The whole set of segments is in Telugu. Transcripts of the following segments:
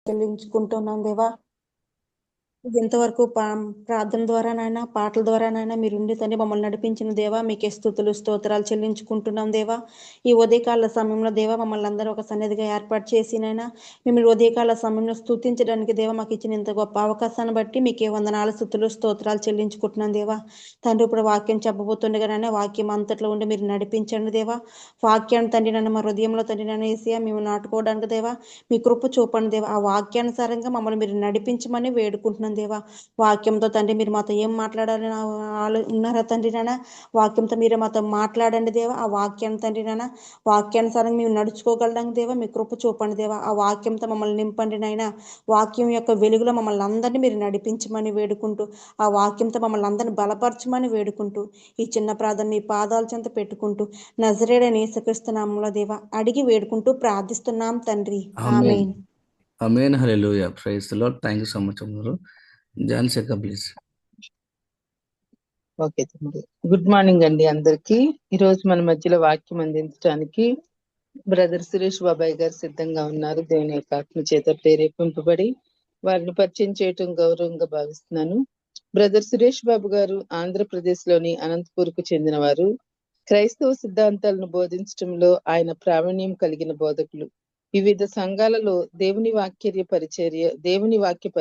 చెల్లించుకుంటున్నాం దేవా. ఎంతవరకు ప్రార్థన ద్వారానైనా పాటల ద్వారానైనా మీరుండి తండ్రి మమ్మల్ని నడిపించిన దేవా మీకే స్తుతులు స్తోత్రాలు చెల్లించుకుంటున్నాం దేవా. ఈ ఉదయకాల సమయంలో దేవా మమ్మల్ని అందరూ ఒక సన్నిధిగా ఏర్పాటు చేసినైనా మేము ఉదయకాల సమయంలో స్తుతించడానికి దేవా మాకు ఇచ్చిన ఇంత గొప్ప అవకాశాన్ని బట్టి మీకే వందనాలు స్తుతులు స్తోత్రాలు చెల్లించుకుంటున్నాం దేవా. తండ్రి ఇప్పుడు వాక్యం చెప్పబోతుండగానే వాక్యం అంతట్లో ఉండి మీరు నడిపించండి దేవా. వాక్యాన్ని తండ్రి నన్ను మా హృదయంలో తండ్రి నన్ను వేసి మేము నాటుకోవడానికి దేవా మీ కృప చూపండి దేవా. ఆ వాక్యానుసారంగా మమ్మల్ని మీరు నడిపించమని వేడుకుంటున్నాం దేవా. వాక్యంతో తండ్రి మీరు మాతో ఏం మాట్లాడాలని ఉన్నారా తండ్రి నాన్న, వాక్యంతో మీరే మాతో మాట్లాడండి దేవా. ఆ వాక్యాన్ని తండ్రి నాన్న వాక్యానుసారంగా మేము నడుచుకోగలడానికి దేవా మీ కృప చూపండి దేవా. ఆ వాక్యంతో మమ్మల్ని నింపండి నాయన. వాక్యం యొక్క వెలుగులో మమ్మల్ని అందరినీ మీరు నడిపించమని వేడుకుంటూ, ఆ వాక్యంతో మమ్మల్ని అందరినీ బలపరచమని వేడుకుంటూ ఈ చిన్న ప్రార్థన మీ పాదాల చెంత పెట్టుకుంటూ నజరేయుడైన యేసుక్రీస్తు నామములో దేవా అడిగి వేడుకుంటూ ప్రార్థిస్తున్నాం తండ్రి. Amen. Amen. Amen. Hallelujah. Praise the Lord. Thank you so much అమ్మగారు. జాన్సేక ప్లీజ్. ఓకే తమ్ముడు. గుడ్ మార్నింగ్ అండి అందరికి. ఈ రోజు మన మధ్యలో వాక్యం అందించడానికి బ్రదర్ సురేష్ బాబాయ్ గారు సిద్ధంగా ఉన్నారు. దేవుని యొక్క ఆత్మ చేత ప్రేరేపింపబడి వారిని పరిచయం చేయటం గౌరవంగా భావిస్తున్నాను. బ్రదర్ సురేష్ బాబు గారు ఆంధ్రప్రదేశ్ లోని అనంతపూర్కు చెందినవారు. క్రైస్తవ సిద్ధాంతాలను బోధించడంలో ఆయన ప్రావీణ్యం కలిగిన బోధకులు. వివిధ సంఘాలలో దేవుని వాక్య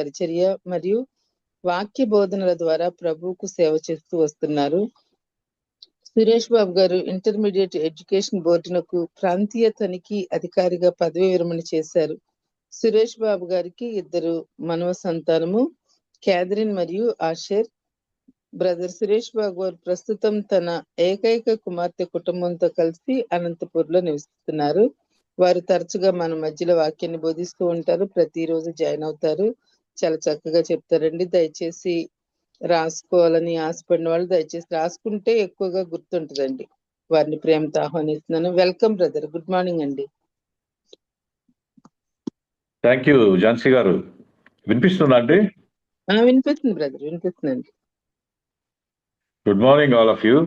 పరిచర్య మరియు వాక్య బోధనల ద్వారా ప్రభువుకు సేవ చేస్తూ వస్తున్నారు. సురేష్ బాబు గారు ఇంటర్మీడియట్ ఎడ్యుకేషన్ బోర్డునకు ప్రాంతీయ తనిఖీ అధికారిగా పదవి విరమణ చేశారు. సురేష్ బాబు గారికి 2 మనవ సంతానము, క్యాథరిన్ మరియు ఆషేర్. బ్రదర్ సురేష్ బాబు గారు ప్రస్తుతం తన ఏకైక కుమార్తె కుటుంబంతో కలిసి అనంతపూర్లో నివసిస్తున్నారు. వారు తరచుగా మన మధ్యలో వాక్యాన్ని బోధిస్తూ ఉంటారు. ప్రతిరోజు జాయిన్ అవుతారు. చాలా చక్కగా చెప్తారండి. దయచేసి రాసుకోవాలని ఆశపడిన వాళ్ళు దయచేసి రాసుకుంటే ఎక్కువగా గుర్తుంటుందండి. వారిని ప్రేమతో ఆహ్వానిస్తున్నాను. Welcome brother. గుడ్ మార్నింగ్ అండి. థ్యాంక్ యూ ఝాన్సీ గారు. వినిపిస్తుందా అండి? వినిపిస్తుంది బ్రదర్, వినిపిస్తుందండి. Good morning all of you.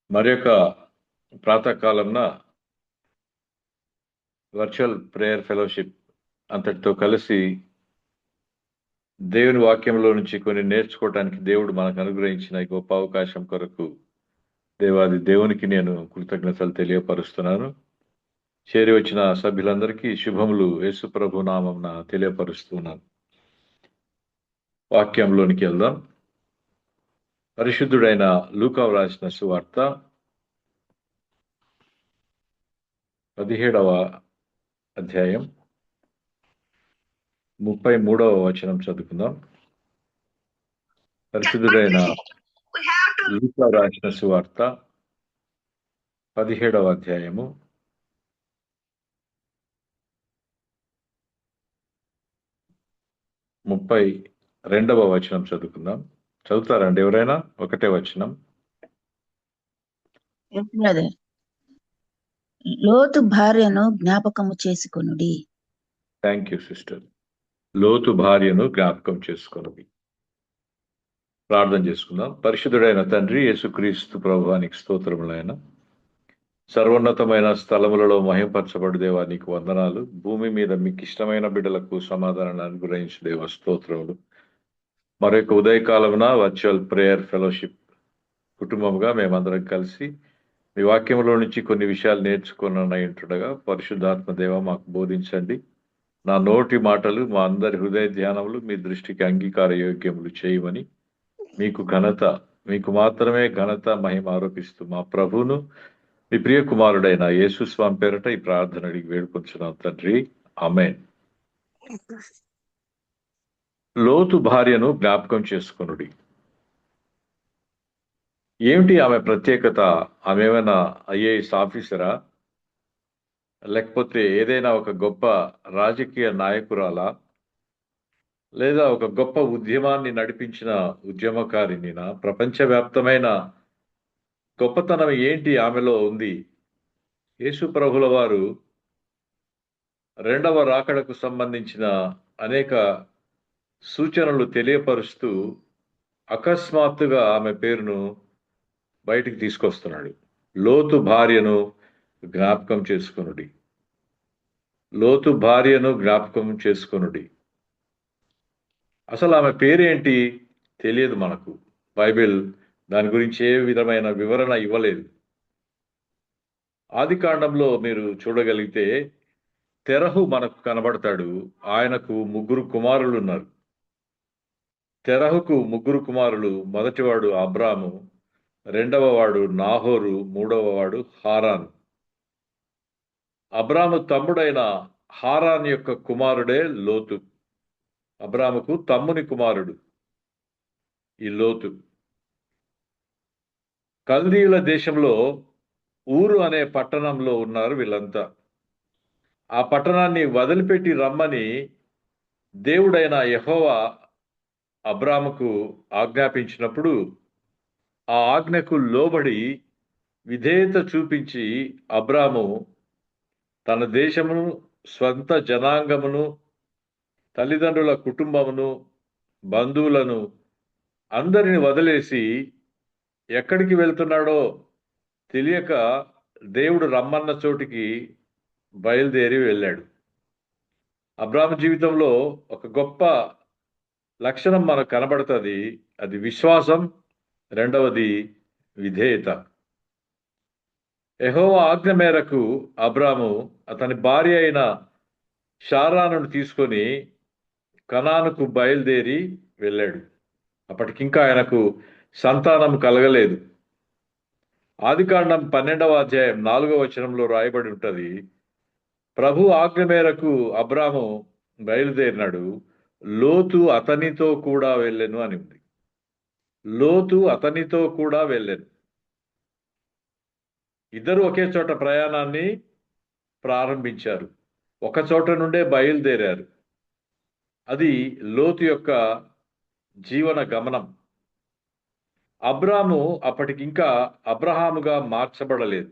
మరి యొక్క ప్రాతకాలంన వర్చువల్ ప్రేయర్ ఫెలోషిప్ అంతటితో కలిసి దేవుని వాక్యంలో నుంచి కొన్ని నేర్చుకోవటానికి దేవుడు మనకు అనుగ్రహించిన ఈ గొప్ప అవకాశం కొరకు దేవాది దేవునికి నేను కృతజ్ఞతలు తెలియపరుస్తున్నాను. చేరి వచ్చిన సభ్యులందరికీ శుభములు యేసు ప్రభు నామమున తెలియపరుస్తున్నాను. వాక్యంలోనికి వెళ్దాం. పరిశుద్ధుడైన లూకా వ్రాసిన సువార్త 17వ అధ్యాయం 33వ వచనం చదువుకుందాం. పరిశుద్ధుడైన లూకా వ్రాసిన సువార్త 17వ అధ్యాయము 32వ వచనం చదువుకుందాం. చదువుతారండి ఎవరైనా? ఒకటే వచనం. లోతు భార్యను జ్ఞాపకము చేసుకొనుడి. Thank you sister. లోతు భార్యను జ్ఞాపకం చేసుకొనుడి. ప్రార్థన చేసుకుందాం. పరిశుద్ధుడైన తండ్రి యేసుక్రీస్తు ప్రభువానికి స్తోత్రములైన సర్వోన్నతమైన స్థలములలో మహింపరచబడు దేవా నీకు వందనాలు. భూమి మీద మీకు ఇష్టమైన బిడ్డలకు సమాధానాన్ని అనుగ్రహించు దేవ స్తోత్రములు. మరొక ఉదయకాలమున వర్చువల్ ప్రేయర్ ఫెలోషిప్ కుటుంబంగా మేమందరం కలిసి మీ వాక్యంలో నుంచి కొన్ని విషయాలు నేర్చుకున్నట్టుండగా పరిశుద్ధాత్మ దేవ మాకు బోధించండి. నా నోటి మాటలు మా అందరి హృదయ ధ్యానములు మీ దృష్టికి అంగీకార యోగ్యములు చేయమని మీకు మాత్రమే ఘనత మహిమ ఆరోపిస్తూ మా ప్రభువును మీ ప్రియ కుమారుడైన యేసు స్వామి పేరట ఈ ప్రార్థన అడిగి వేడుకొంచున్నాం తండ్రి. ఆమేన్. లోతు భార్యను జ్ఞాపకం చేసుకొనుడి. ఏమిటి ఆమె ప్రత్యేకత? ఆమె ఏమైనా ఐఏఎస్ ఆఫీసరా, లేకపోతే ఏదైనా ఒక గొప్ప రాజకీయ నాయకురాలా, లేదా ఒక గొప్ప ఉద్యమాన్ని నడిపించిన ఉద్యమకారినినా? ప్రపంచవ్యాప్తమైన గొప్పతనం ఏంటి ఆమెలో ఉంది? యేసు ప్రభుల వారు 2వ రాకడకు సంబంధించిన అనేక సూచనలు తెలియపరుస్తూ అకస్మాత్తుగా ఆమె పేరును బయటికి తీసుకొస్తున్నాడు. లోతు భార్యను జ్ఞాపకం చేసుకొనుడి. లోతు భార్యను జ్ఞాపకం చేసుకొనుడి. అసలు ఆమె పేరేంటి తెలియదు మనకు. బైబిల్ దాని గురించి ఏ విధమైన వివరణ ఇవ్వలేదు. ఆది కాండంలో మీరు చూడగలిగితే తెరహు మనకు కనబడతాడు. ఆయనకు 3 కుమారులు ఉన్నారు. తెరహుకు 3 కుమారులు. మొదటివాడు అబ్రాము, రెండవ వాడు నాహోరు, మూడవ వాడు హారాన్. అబ్రాము తమ్ముడైన హారాన్ యొక్క కుమారుడే లోతు. అబ్రాముకు తమ్ముని కుమారుడు ఈ లోతు. కల్దీయుల దేశంలో ఊరు అనే పట్టణంలో ఉన్నారు వీళ్ళంతా. ఆ పట్టణాన్ని వదిలిపెట్టి రమ్మని దేవుడైన యెహోవా అబ్రాముకు ఆజ్ఞాపించినప్పుడు ఆ ఆజ్ఞకు లోబడి విధేయత చూపించి అబ్రాము తన దేశమును, స్వంత జనాంగమును, తల్లిదండ్రుల కుటుంబమును, బంధువులను అందరిని వదిలేసి ఎక్కడికి వెళ్తున్నాడో తెలియక దేవుడు రమ్మన్న చోటికి బయలుదేరి వెళ్ళాడు. అబ్రాము జీవితంలో ఒక గొప్ప లక్షణం మనకు కనబడుతుంది. అది విశ్వాసం, రెండవది విధేయత. యెహోవా ఆజ్ఞ మేరకు అబ్రాము అతని భార్య అయిన షారానును తీసుకొని కనానుకు బయలుదేరి వెళ్ళాడు. అప్పటికింకా ఆయనకు సంతానం కలగలేదు. ఆదికాండం 12వ అధ్యాయం 4వ వచనంలో రాయబడి ఉంటుంది, ప్రభు ఆజ్ఞ మేరకు అబ్రాము బయలుదేరినాడు, లోతు అతనితో కూడా వెళ్ళెను అని ఉంది. లోతు అతనితో కూడా వెళ్ళెను. ఇద్దరు ఒకే చోట ప్రయాణాన్ని ప్రారంభించారు. ఒక చోట నుండే బయలుదేరారు. అది లోతు యొక్క జీవన గమనం. అబ్రాము అప్పటికింకా అబ్రహాముగా మార్చబడలేదు.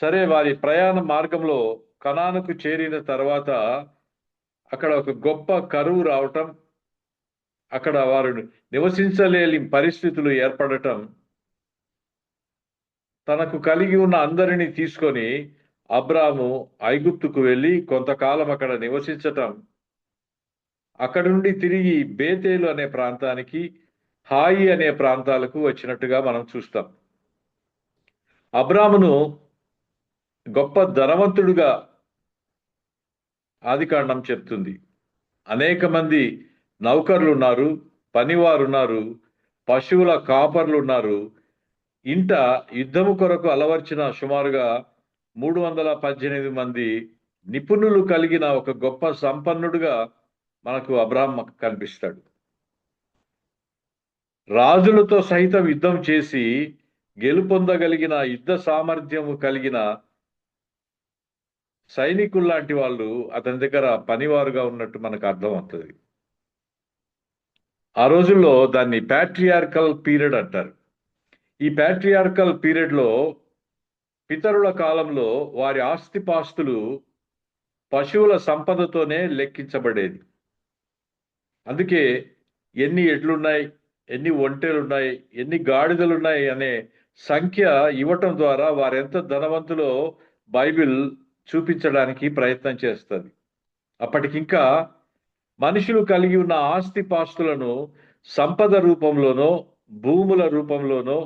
సరే, వారి ప్రయాణ మార్గంలో కనానుకు చేరిన తర్వాత అక్కడ ఒక గొప్ప కరువు రావటం, అక్కడ వారు నివసించలేని పరిస్థితులు ఏర్పడటం, తనకు కలిగి ఉన్న అందరినీ తీసుకొని అబ్రాము ఐగుప్తుకు వెళ్ళి కొంతకాలం అక్కడ నివసించటం, అక్కడి నుండి తిరిగి బేతేలు అనే ప్రాంతానికి, హాయి అనే ప్రాంతాలకు వచ్చినట్టుగా మనం చూస్తాం. అబ్రామును గొప్ప ధనవంతుడుగా ఆదికాండం చెప్తుంది. అనేక మంది నౌకర్లు ఉన్నారు, పనివారు ఉన్నారు, పశువుల కాపర్లు ఉన్నారు. ఇంట యుద్ధము కొరకు అలవర్చిన సుమారుగా 318 మంది నిపుణులు కలిగిన ఒక గొప్ప సంపన్నుడుగా మనకు అబ్రాహాం కనిపిస్తాడు. రాజులతో సహితం యుద్ధం చేసి గెలుపొందగలిగిన యుద్ధ సామర్థ్యము కలిగిన సైనికుల్లాంటి వాళ్ళు అతని దగ్గర పనివారుగా ఉన్నట్టు మనకు అర్థం అవుతుంది. ఆ రోజుల్లో దాన్ని ప్యాట్రియార్కల్ పీరియడ్ అంటారు. ఈ ప్యాట్రియార్కల్ పీరియడ్లో పితరుల కాలంలో వారి ఆస్తిపాస్తులు పశువుల సంపదతోనే లెక్కించబడేది. అందుకే ఎన్ని ఎడ్లున్నాయి, ఎన్ని ఒంటెలున్నాయి, ఎన్ని గాడిదలున్నాయి అనే సంఖ్య ఇవ్వటం ద్వారా వారెంత ధనవంతులో బైబిల్ చూపించడానికి ప్రయత్నం చేస్తుంది. అప్పటికింకా మనుషులు కలిగి ఉన్న ఆస్తిపాస్తులను సంపద రూపంలోనో, భూముల రూపంలోనో,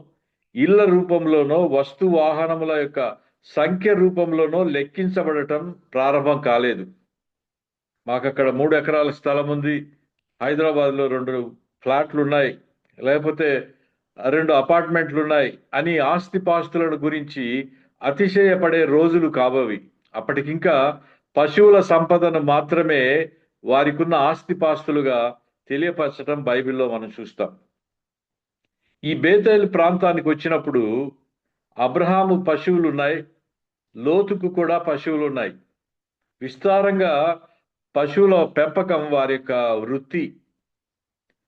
ఇళ్ల రూపంలోనో, వస్తు వాహనముల యొక్క సంఖ్య రూపంలోనో లెక్కించబడటం ప్రారంభం కాలేదు. మాకు అక్కడ 3 ఎకరాల స్థలం ఉంది, హైదరాబాద్లో 2 ఫ్లాట్లు ఉన్నాయి, లేకపోతే 2 అపార్ట్మెంట్లు ఉన్నాయి అని ఆస్తిపాస్తులను గురించి అతిశయపడే రోజులు కాబవి. అప్పటికింకా పశువుల సంపదను మాత్రమే వారికున్న ఆస్తిపాస్తులుగా తెలియపరచడం బైబిల్లో మనం చూస్తాం. ఈ బేతేలు ప్రాంతానికి వచ్చినప్పుడు అబ్రహాము పశువులు ఉన్నాయి, లోతుకు కూడా పశువులు ఉన్నాయి. విస్తారంగా పశువుల పెంపకం వారి యొక్క వృత్తి.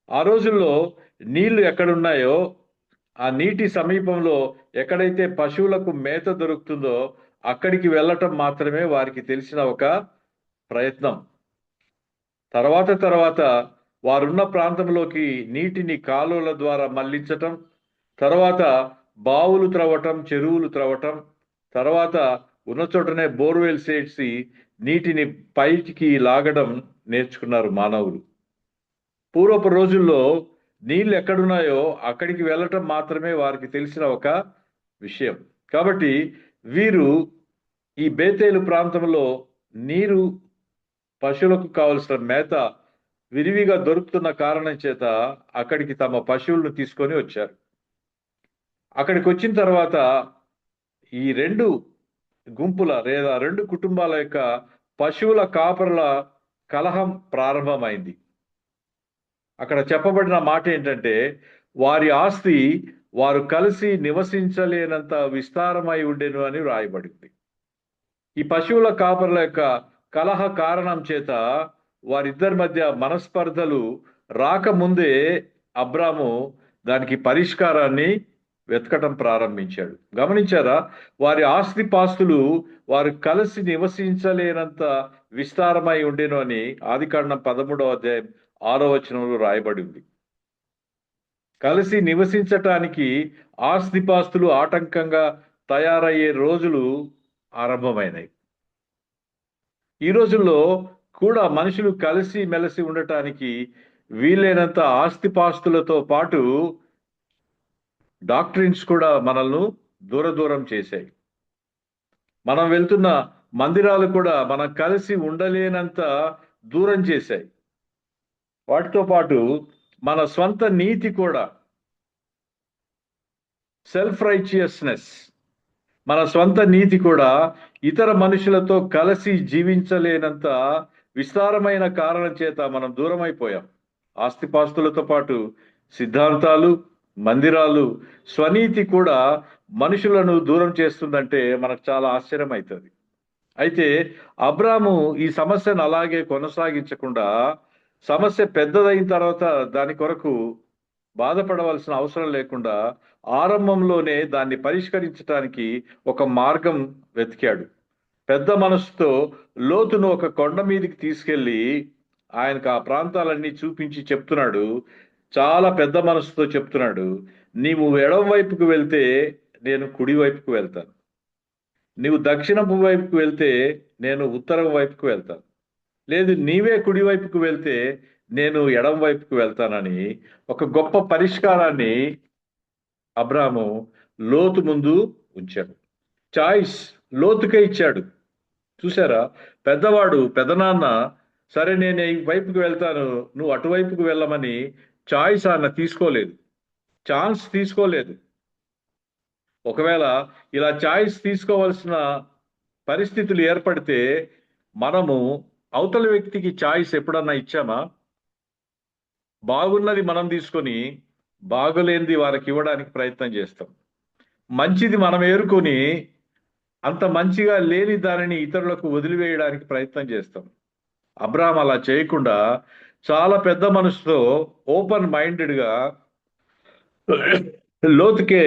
ఆ రోజుల్లో నీళ్లు ఎక్కడున్నాయో ఆ నీటి సమీపంలో ఎక్కడైతే పశువులకు మేత దొరుకుతుందో అక్కడికి వెళ్ళటం మాత్రమే వారికి తెలిసిన ఒక ప్రయత్నం. తర్వాత వారున్న ప్రాంతంలోకి నీటిని కాలువల ద్వారా మళ్లించటం, తర్వాత బావులు త్రవ్వటం, చెరువులు త్రవ్వటం, తర్వాత ఉన్న చోటనే బోర్వెల్స్ వేసి నీటిని పైకి లాగడం నేర్చుకున్నారు మానవులు. పూర్వపు రోజుల్లో నీళ్లు ఎక్కడున్నాయో అక్కడికి వెళ్ళటం మాత్రమే వారికి తెలిసిన ఒక విషయం. కాబట్టి వీరు ఈ బేతేలు ప్రాంతంలో నీరు, పశువులకు కావలసిన మేత విరివిగా దొరుకుతున్న కారణం చేత అక్కడికి తమ పశువులను తీసుకొని వచ్చారు. అక్కడికి వచ్చిన తర్వాత ఈ రెండు గుంపుల లేదా రెండు కుటుంబాల యొక్క పశువుల కాపరుల కలహం ప్రారంభమైంది. అక్కడ చెప్పబడిన మాట ఏంటంటే, వారి ఆస్తి వారు కలిసి నివసించలేనంత విస్తారమై ఉండెను అని రాయబడింది. ఈ పశువుల కాపరుల యొక్క కలహ కారణం చేత వారిద్దరి మధ్య మనస్పర్ధలు రాకముందే అబ్రాము దానికి పరిష్కారాన్ని వెతకటం ప్రారంభించాడు. గమనించారా? వారి ఆస్తిపాస్తులు వారు కలిసి నివసించలేనంత విస్తారమై ఉండెను అని ఆదికాండం 13వ అధ్యాయం 6వ వచనంలో రాయబడి ఉంది. కలిసి నివసించటానికి ఆస్తిపాస్తులు ఆటంకంగా తయారయ్యే రోజులు ఆరంభమైనాయి. ఈ రోజుల్లో కూడా మనుషులు కలిసి మెలిసి ఉండటానికి వీలైనంత ఆస్తిపాస్తులతో పాటు డాక్ట్రిన్స్ కూడా మనల్ని దూరం చేశాయి. మనం వెళ్తున్న మందిరాలు కూడా మనం కలిసి ఉండలేనంత దూరం చేశాయి. వాటితో పాటు మన స్వంత నీతి కూడా, సెల్ఫ్ రైచియస్నెస్, మన స్వంత నీతి కూడా ఇతర మనుషులతో కలిసి జీవించలేనంత విస్తారమైన కారణం చేత మనం దూరం అయిపోయాం. ఆస్తిపాస్తులతో పాటు సిద్ధాంతాలు, మందిరాలు, స్వనీతి కూడా మనుషులను దూరం చేస్తుందంటే మనకు చాలా ఆశ్చర్యం అవుతుంది. అయితే అబ్రాము ఈ సమస్యను అలాగే కొనసాగించకుండా, సమస్య పెద్దదైన తర్వాత దాని కొరకు బాధపడవలసిన అవసరం లేకుండా ఆరంభంలోనే దాన్ని పరిష్కరించడానికి ఒక మార్గం వెతికాడు. పెద్ద మనసుతో లోతును ఒక కొండ మీదకి తీసుకెళ్ళి ఆయనకు ఆ ప్రాంతాలన్నీ చూపించి చెప్తున్నాడు. చాలా పెద్ద మనసుతో చెప్తున్నాడు, నీవు ఎడమ వైపుకు వెళ్తే నేను కుడి వైపుకు వెళ్తాను, నీవు దక్షిణపు వైపుకు వెళ్తే నేను ఉత్తరం వైపుకు వెళ్తాను, లేదు నీవే కుడి వైపుకు వెళ్తే నేను ఎడమ వైపుకు వెళ్తానని ఒక గొప్ప పరిష్కారాన్ని అబ్రాము లోతు ముందు ఉంచాడు. చాయిస్ లోతుకే ఇచ్చాడు. చూసారా? పెద్దవాడు, పెదనాన్న, సరే నేను ఈ వైపుకు వెళ్తాను, నువ్వు అటువైపుకు వెళ్ళమని చాయిస్ ఆయన తీసుకోలేదు, ఛాన్స్ తీసుకోలేదు. ఒకవేళ ఇలా చాయిస్ తీసుకోవాల్సిన పరిస్థితులు ఏర్పడితే మనము అవతల వ్యక్తికి చాయిస్ ఎప్పుడన్నా ఇచ్చామా? బాగున్నది మనం తీసుకొని బాగులేనిది వారికి ఇవ్వడానికి ప్రయత్నం చేస్తాం. మంచిది మనం ఏరుకొని అంత మంచిగా లేని దానిని ఇతరులకు వదిలివేయడానికి ప్రయత్నం చేస్తాం. అబ్రాహాం అలా చేయకుండా చాలా పెద్ద మనసుతో ఓపెన్ మైండెడ్గా లోతుకే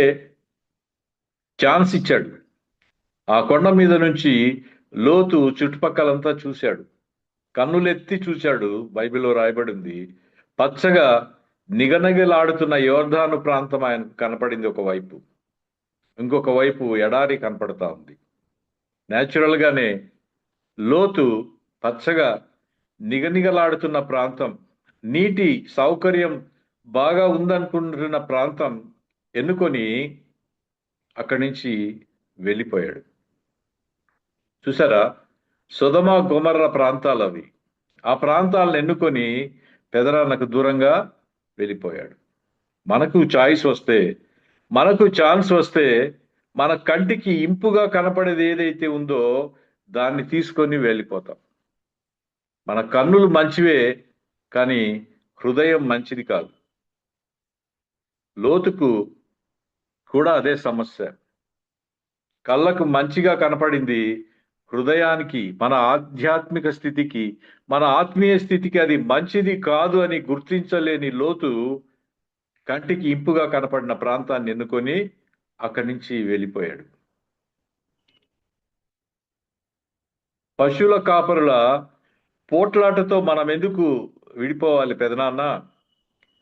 ఛాన్స్ ఇచ్చాడు. ఆ కొండ మీద నుంచి లోతు చుట్టుపక్కలంతా చూశాడు, కన్నులెత్తి చూశాడు. బైబిల్లో రాయబడింది, పచ్చగా నిగనిగలాడుతున్న యోర్దాను ప్రాంతం ఆయనకు కనపడింది ఒకవైపు, ఇంకొక వైపు ఎడారి కనపడతా ఉంది. న్యాచురల్గానే లోతు పచ్చగా నిగనిగలాడుతున్న ప్రాంతం, నీటి సౌకర్యం బాగా ఉందనుకుంటున్న ప్రాంతం ఎన్నుకొని అక్కడి నుంచి వెళ్ళిపోయాడు. చూసారా? సొదొమ గొమొర్రా ప్రాంతాలు అవి. ఆ ప్రాంతాలను ఎన్నుకొని పెదనాన్నకు దూరంగా వెళ్ళిపోయాడు. మనకు చాయిస్ వస్తే, మనకు ఛాన్స్ వస్తే, మన కంటికి ఇంపుగా కనపడేది ఏదైతే ఉందో దాన్ని తీసుకొని వెళ్ళిపోతాం. మన కన్నులు మంచివే, కానీ హృదయం మంచిది కాదు. లోతుకు కూడా అదే సమస్య. కళ్ళకు మంచిగా కనపడింది, హృదయానికి, మన ఆధ్యాత్మిక స్థితికి, మన ఆత్మీయ స్థితికి అది మంచిది కాదు అని గుర్తించలేని లోతు కంటికి ఇంపుగా కనపడిన ప్రాంతాన్ని ఎన్నుకొని అక్కడి నుంచి వెళ్ళిపోయాడు. పశువుల కాపరుల పోట్లాటతో మనం ఎందుకు విడిపోవాలి పెదనాన్న?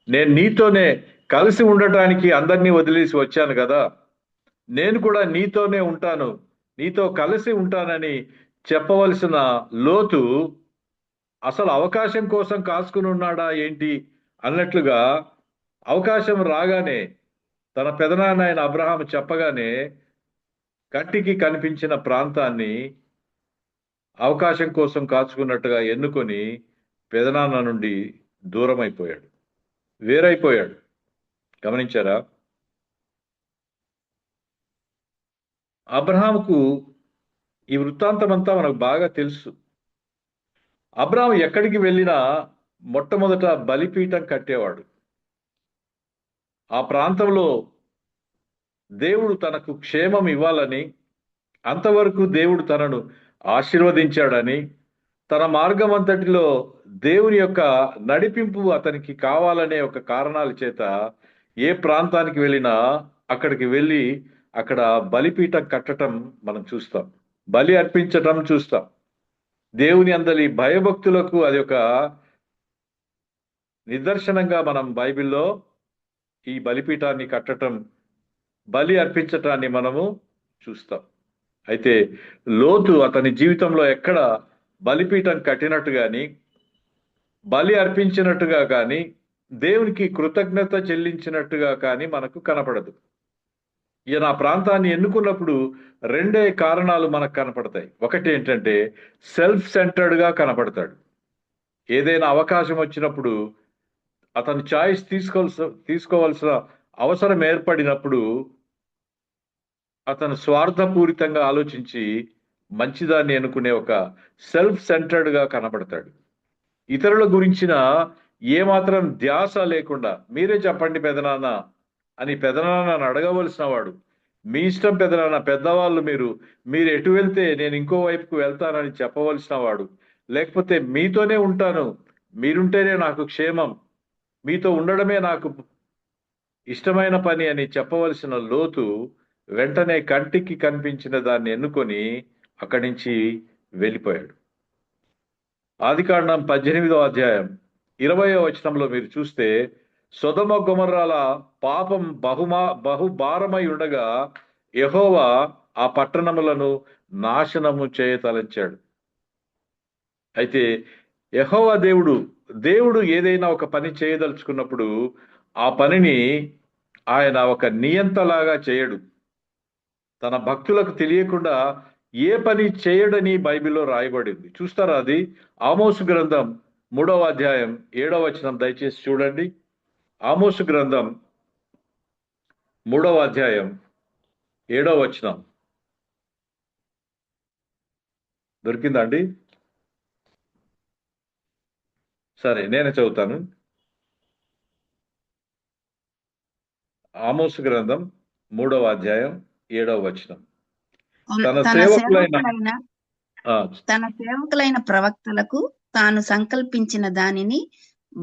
నేను నీతోనే కలిసి ఉండటానికి అందరినీ వదిలేసి వచ్చాను కదా, నేను కూడా నీతోనే ఉంటాను, నీతో కలిసి ఉంటానని చెప్పవలసిన లోతు అసలు అవకాశం కోసం కాసుకుని ఉన్నాడా ఏంటి అన్నట్లుగా అవకాశం రాగానే తన పెదనాన్న అయిన అబ్రహాం చెప్పగానే కంటికి కనిపించిన ప్రాంతాన్ని అవకాశం కోసం కాచుకున్నట్టుగా ఎన్నుకొని పెదనాన్న నుండి దూరం అయిపోయాడు, వేరైపోయాడు. గమనించారా? అబ్రహాముకు ఈ వృత్తాంతం అంతా మనకు బాగా తెలుసు. అబ్రహాం ఎక్కడికి వెళ్ళినా మొట్టమొదట బలిపీఠం కట్టేవాడు. ఆ ప్రాంతంలో దేవుడు తనకు క్షేమం ఇవ్వాలని, అంతవరకు దేవుడు తనను ఆశీర్వదించాడని, తన మార్గం అంతటిలో దేవుని యొక్క నడిపింపు అతనికి కావాలనే ఒక కారణాల చేత ఏ ప్రాంతానికి వెళ్ళినా అక్కడికి వెళ్ళి అక్కడ బలిపీఠం కట్టడం మనం చూస్తాం, బలి అర్పించటం చూస్తాం. దేవుని అందలి భయభక్తులకు అది ఒక నిదర్శనంగా మనం బైబిల్లో ఈ బలిపీఠాన్ని కట్టటం, బలి అర్పించటాన్ని మనము చూస్తాం. అయితే లోతు అతని జీవితంలో ఎక్కడ బలిపీఠం కట్టినట్టు కానీ, బలి అర్పించినట్టుగా కానీ, దేవునికి కృతజ్ఞత చెల్లించినట్టుగా కానీ మనకు కనపడదు. ఈయన ఆ ప్రాంతాన్ని ఎన్నుకున్నప్పుడు రెండే కారణాలు మనకు కనపడతాయి. ఒకటి ఏంటంటే సెల్ఫ్ సెంటర్డ్గా కనపడతాడు. ఏదైనా అవకాశం వచ్చినప్పుడు, అతను చాయిస్ తీసుకోవాల్సిన అవసరం ఏర్పడినప్పుడు అతను స్వార్థపూరితంగా ఆలోచించి మంచిదాన్ని ఎన్నుకునే ఒక సెల్ఫ్ సెంటర్డ్గా కనబడతాడు. ఇతరుల గురించిన ఏమాత్రం ధ్యాస లేకుండా, మీరే చెప్పండి పెదనాన్న అని పెదనాన్నను అడగవలసిన వాడు. మీ ఇష్టం పెదనాన్న, పెద్దవాళ్ళు మీరు ఎటు వెళ్తే నేను ఇంకో వైపుకు వెళ్తానని చెప్పవలసిన వాడు. లేకపోతే మీతోనే ఉంటాను, మీరుంటేనే నాకు క్షేమం, మీతో ఉండడమే నాకు ఇష్టమైన పని అని చెప్పవలసిన లోతు వెంటనే కంటికి కనిపించిన దాన్ని ఎన్నుకొని అక్కడి నుంచి వెళ్ళిపోయాడు. ఆదికాండం 18వ అధ్యాయం 20వ వచనంలో మీరు చూస్తే, సొదొమ గొమొర్రాల పాపం బహుభారమై ఉండగా యెహోవా ఆ పట్టణములను నాశనము చేయతలంచాడు. అయితే యెహోవా దేవుడు ఏదైనా ఒక పని చేయదలుచుకున్నప్పుడు ఆ పనిని ఆయన ఒక నియంతలాగా చేయడు. తన భక్తులకు తెలియకుండా ఏ పని చేయడని బైబిల్లో రాయబడింది. చూస్తారా? అది ఆమోసు గ్రంథం 3వ అధ్యాయం 7వ వచనం దయచేసి చూడండి. ఆమోసు గ్రంథం 3వ అధ్యాయం 7వ వచనం దొరికిందా అండి? సరే, నేనే చదువుతాను. ఆమోసు గ్రంథం 3వ అధ్యాయం 7వ వచనం. తన సేవకులైన ప్రవక్తలకు తాను సంకల్పించిన దానిని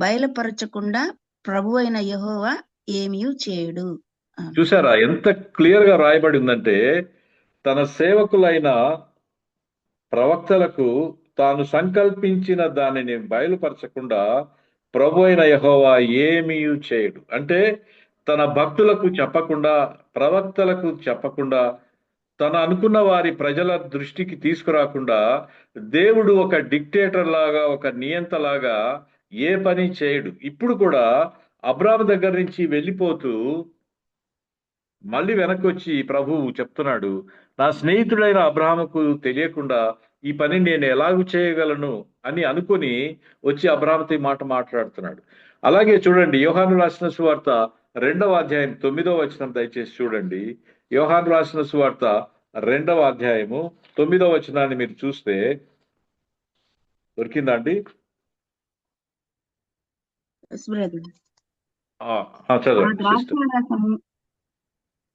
బయలుపరచకుండా ప్రభువైన యెహోవా ఏమీ చేయడు. చూసారా ఎంత క్లియర్ గా రాయబడి ఉందంటే, తన సేవకులైన ప్రవక్తలకు తాను సంకల్పించిన దానిని బయలుపరచకుండా ప్రభు అయిన యెహోవా ఏమీ చేయడు. అంటే తన భక్తులకు చెప్పకుండా, ప్రవక్తలకు చెప్పకుండా, తను అనుకున్న వారి ప్రజల దృష్టికి తీసుకురాకుండా దేవుడు ఒక డిక్టేటర్ లాగా, ఒక నియంతలాగా ఏ పని చేయడు. ఇప్పుడు కూడా అబ్రాహాము దగ్గర నుంచి వెళ్ళిపోతూ మళ్ళీ వెనక్కి వచ్చి ప్రభువు చెప్తున్నాడు, నా స్నేహితుడైన అబ్రాహాముకు తెలియకుండా ఈ పని నేను ఎలాగూ చేయగలను అని అనుకుని వచ్చి అబ్రాహాముతో మాట మాట్లాడుతున్నాడు. అలాగే చూడండి, యోహాను రాసిన సువార్త 2వ అధ్యాయం 9వ వచనం దయచేసి చూడండి. యోహాను రాసిన సువార్త 2వ అధ్యాయము 9వ వచనాన్ని మీరు చూస్తే, దొరికిందా అండి? చదవండి.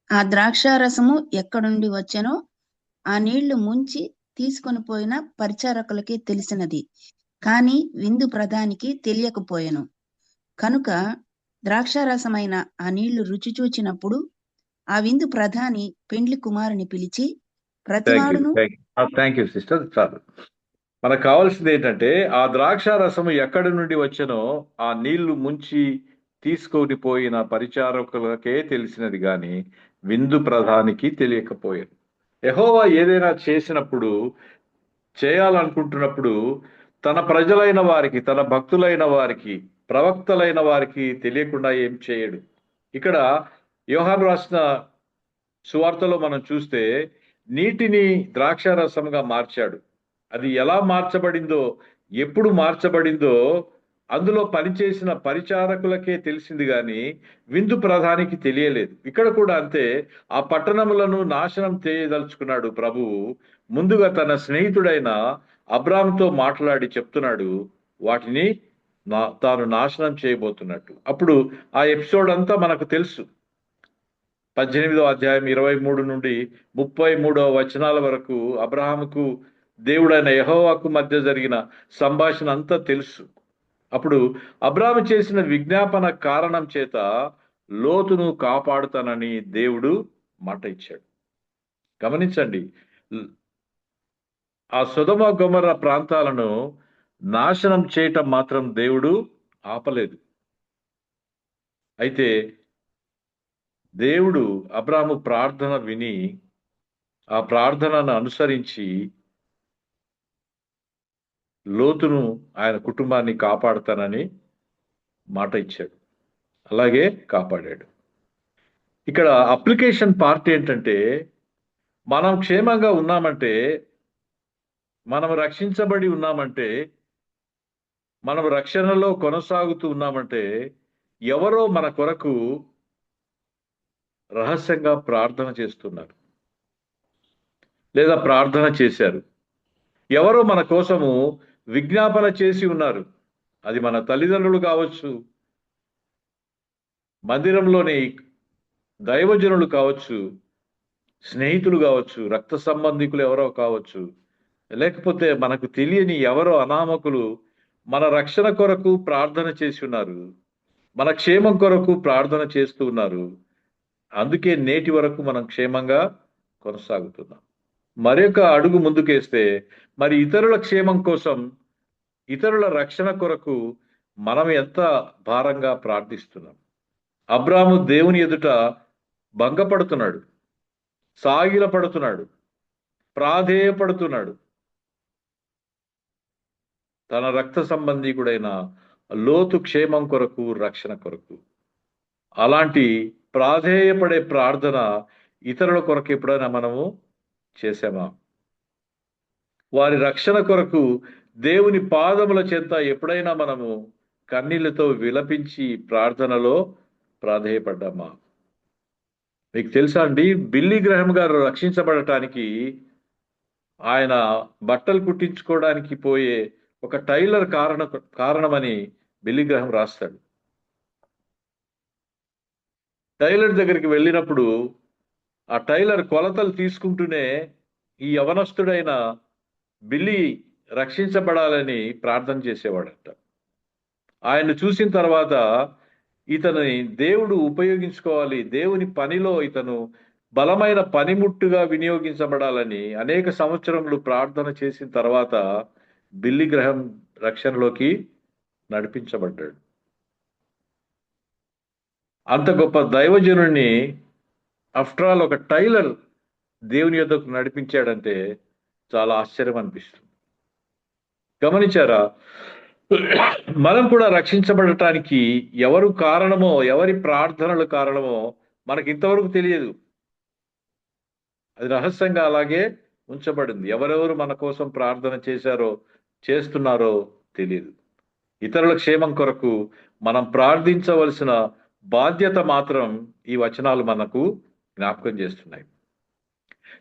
ఆ ద్రాక్షారసము ఎక్కడుండి వచ్చెనో ఆ నీళ్లు ముంచి తీసుకొని పోయిన పరిచారకులకి తెలిసినది, కాని విందు ప్రధానికి తెలియకపోయెను. కనుక ద్రాక్షారసమైన ఆ నీళ్లు రుచి చూచినప్పుడు ఆ విందు ప్రధాని పెండ్లి కుమారుని పిలిచి ప్రతివాడును. Thank you sister. చాలు, మనకు కావాల్సింది ఏంటంటే ఆ ద్రాక్ష రసము ఎక్కడి నుండి వచ్చనో ఆ నీళ్లు ముంచి తీసుకొని పోయిన పరిచారకులకే తెలిసినది, కానీ విందు ప్రధానికి తెలియకపోయాను. యెహోవా ఏదైనా చేయాలనుకుంటున్నప్పుడు తన ప్రజలైన వారికి, తన భక్తులైన వారికి, ప్రవక్తలైన వారికి తెలియకుండా ఏం చేయడు. ఇక్కడ యోహాను రాసిన సువార్తలో మనం చూస్తే నీటిని ద్రాక్షారసంగా మార్చాడు. అది ఎలా మార్చబడిందో, ఎప్పుడు మార్చబడిందో అందులో పనిచేసిన పరిచారకులకే తెలిసింది కానీ విందు ప్రధానికి తెలియలేదు. ఇక్కడ కూడా అంతే. ఆ పట్టణములను నాశనం చేయదలుచుకున్నాడు ప్రభువు. ముందుగా తన స్నేహితుడైన అబ్రాహాముతో మాట్లాడి చెప్తున్నాడు వాటిని తాను నాశనం చేయబోతున్నట్టు. అప్పుడు ఆ ఎపిసోడ్ అంతా మనకు తెలుసు. 18వ అధ్యాయం 23 నుండి 33వ వచనాల వరకు అబ్రహాముకు దేవుడైన యెహోవాకు మధ్య జరిగిన సంభాషణ అంతా తెలుసు. అప్పుడు అబ్రాహాము చేసిన విజ్ఞాపన కారణం చేత లోతును కాపాడుతానని దేవుడు మాట ఇచ్చాడు. గమనించండి, ఆ సొదొమ గొమొర్రా ప్రాంతాలను నాశనం చేయటం మాత్రం దేవుడు ఆపలేదు. అయితే దేవుడు అబ్రాహాము ప్రార్థన విని ఆ ప్రార్థనను అనుసరించి లోతును, ఆయన కుటుంబాన్ని కాపాడుతానని మాట ఇచ్చాడు. అలాగే కాపాడాడు. ఇక్కడ అప్లికేషన్ పార్ట్ ఏంటంటే, మనం క్షేమంగా ఉన్నామంటే, మనం రక్షించబడి ఉన్నామంటే, మనం రక్షణలో కొనసాగుతూ ఉన్నామంటే, ఎవరో మన కొరకు రహస్యంగా ప్రార్థన చేస్తున్నారు లేదా ప్రార్థన చేశారు. ఎవరో మన కోసము విజ్ఞాపన చేసి ఉన్నారు. అది మన తల్లిదండ్రులు కావచ్చు, మందిరంలోని దైవజనులు కావచ్చు, స్నేహితులు కావచ్చు, రక్త సంబంధికులు ఎవరో కావచ్చు, లేకపోతే మనకు తెలియని ఎవరో అనామకులు మన రక్షణ కొరకు ప్రార్థన చేసి ఉన్నారు, మన క్షేమం కొరకు ప్రార్థన చేస్తూ ఉన్నారు. అందుకే నేటి వరకు మనం క్షేమంగా కొనసాగుతున్నాం. మరొక అడుగు ముందుకేస్తే, మరి ఇతరుల క్షేమం కోసం, ఇతరుల రక్షణ కొరకు మనం ఎంత భారంగా ప్రార్థిస్తున్నాం. అబ్రాహాము దేవుని ఎదుట భంగపడుతున్నాడు, సాగిలపడుతున్నాడు, ప్రాధేయపడుతున్నాడు తన రక్త సంబంధికుడైన లోతు క్షేమం కొరకు, రక్షణ కొరకు. అలాంటి ప్రాధేయపడే ప్రార్థన ఇతరుల కొరకు ఎప్పుడైనా మనము చేసామా? వారి రక్షణ కొరకు దేవుని పాదముల చెంత ఎప్పుడైనా మనము కన్నీళ్లతో విలపించి ప్రార్థనలో ప్రాధేయపడ్డామా? మీకు తెలుసా అండి, బిల్లీ గ్రహం గారు రక్షించబడటానికి ఆయన బట్టలు కుట్టించుకోవడానికి పోయే ఒక టైలర్ కారణమని బిల్లీ గ్రహం రాస్తాడు. టైలర్ దగ్గరికి వెళ్ళినప్పుడు ఆ టైలర్ కొలతలు తీసుకుంటూనే ఈ యవనస్తుడైన బిల్లీ రక్షించబడాలని ప్రార్థన చేసేవాడట. ఆయన్ని చూసిన తర్వాత ఇతని దేవుడు ఉపయోగించుకోవాలి, దేవుని పనిలో ఇతను బలమైన పనిముట్టుగా వినియోగించబడాలని అనేక సంవత్సరములు ప్రార్థన చేసిన తర్వాత బిల్లీ గ్రహం రక్షణలోకి నడిపించబడ్డాడు. అంత గొప్ప దైవజనుడిని ఆఫ్టర్ ఆల్ ఒక టైలర్ దేవుని యొద్దకు నడిపించాడంటే చాలా ఆశ్చర్యం అనిపిస్తుంది. గమనించారా? మనం కూడా రక్షించబడటానికి ఎవరు కారణమో, ఎవరి ప్రార్థనలు కారణమో మనకి ఇంతవరకు తెలియదు. అది రహస్యంగా అలాగే ఉంచబడింది. ఎవరెవరు మన కోసం ప్రార్థన చేశారో, చేస్తున్నారో తెలియదు. ఇతరుల క్షేమం కొరకు మనం ప్రార్థించవలసిన బాధ్యత మాత్రం ఈ వచనాలు మనకు జ్ఞాపకం చేస్తున్నాయి.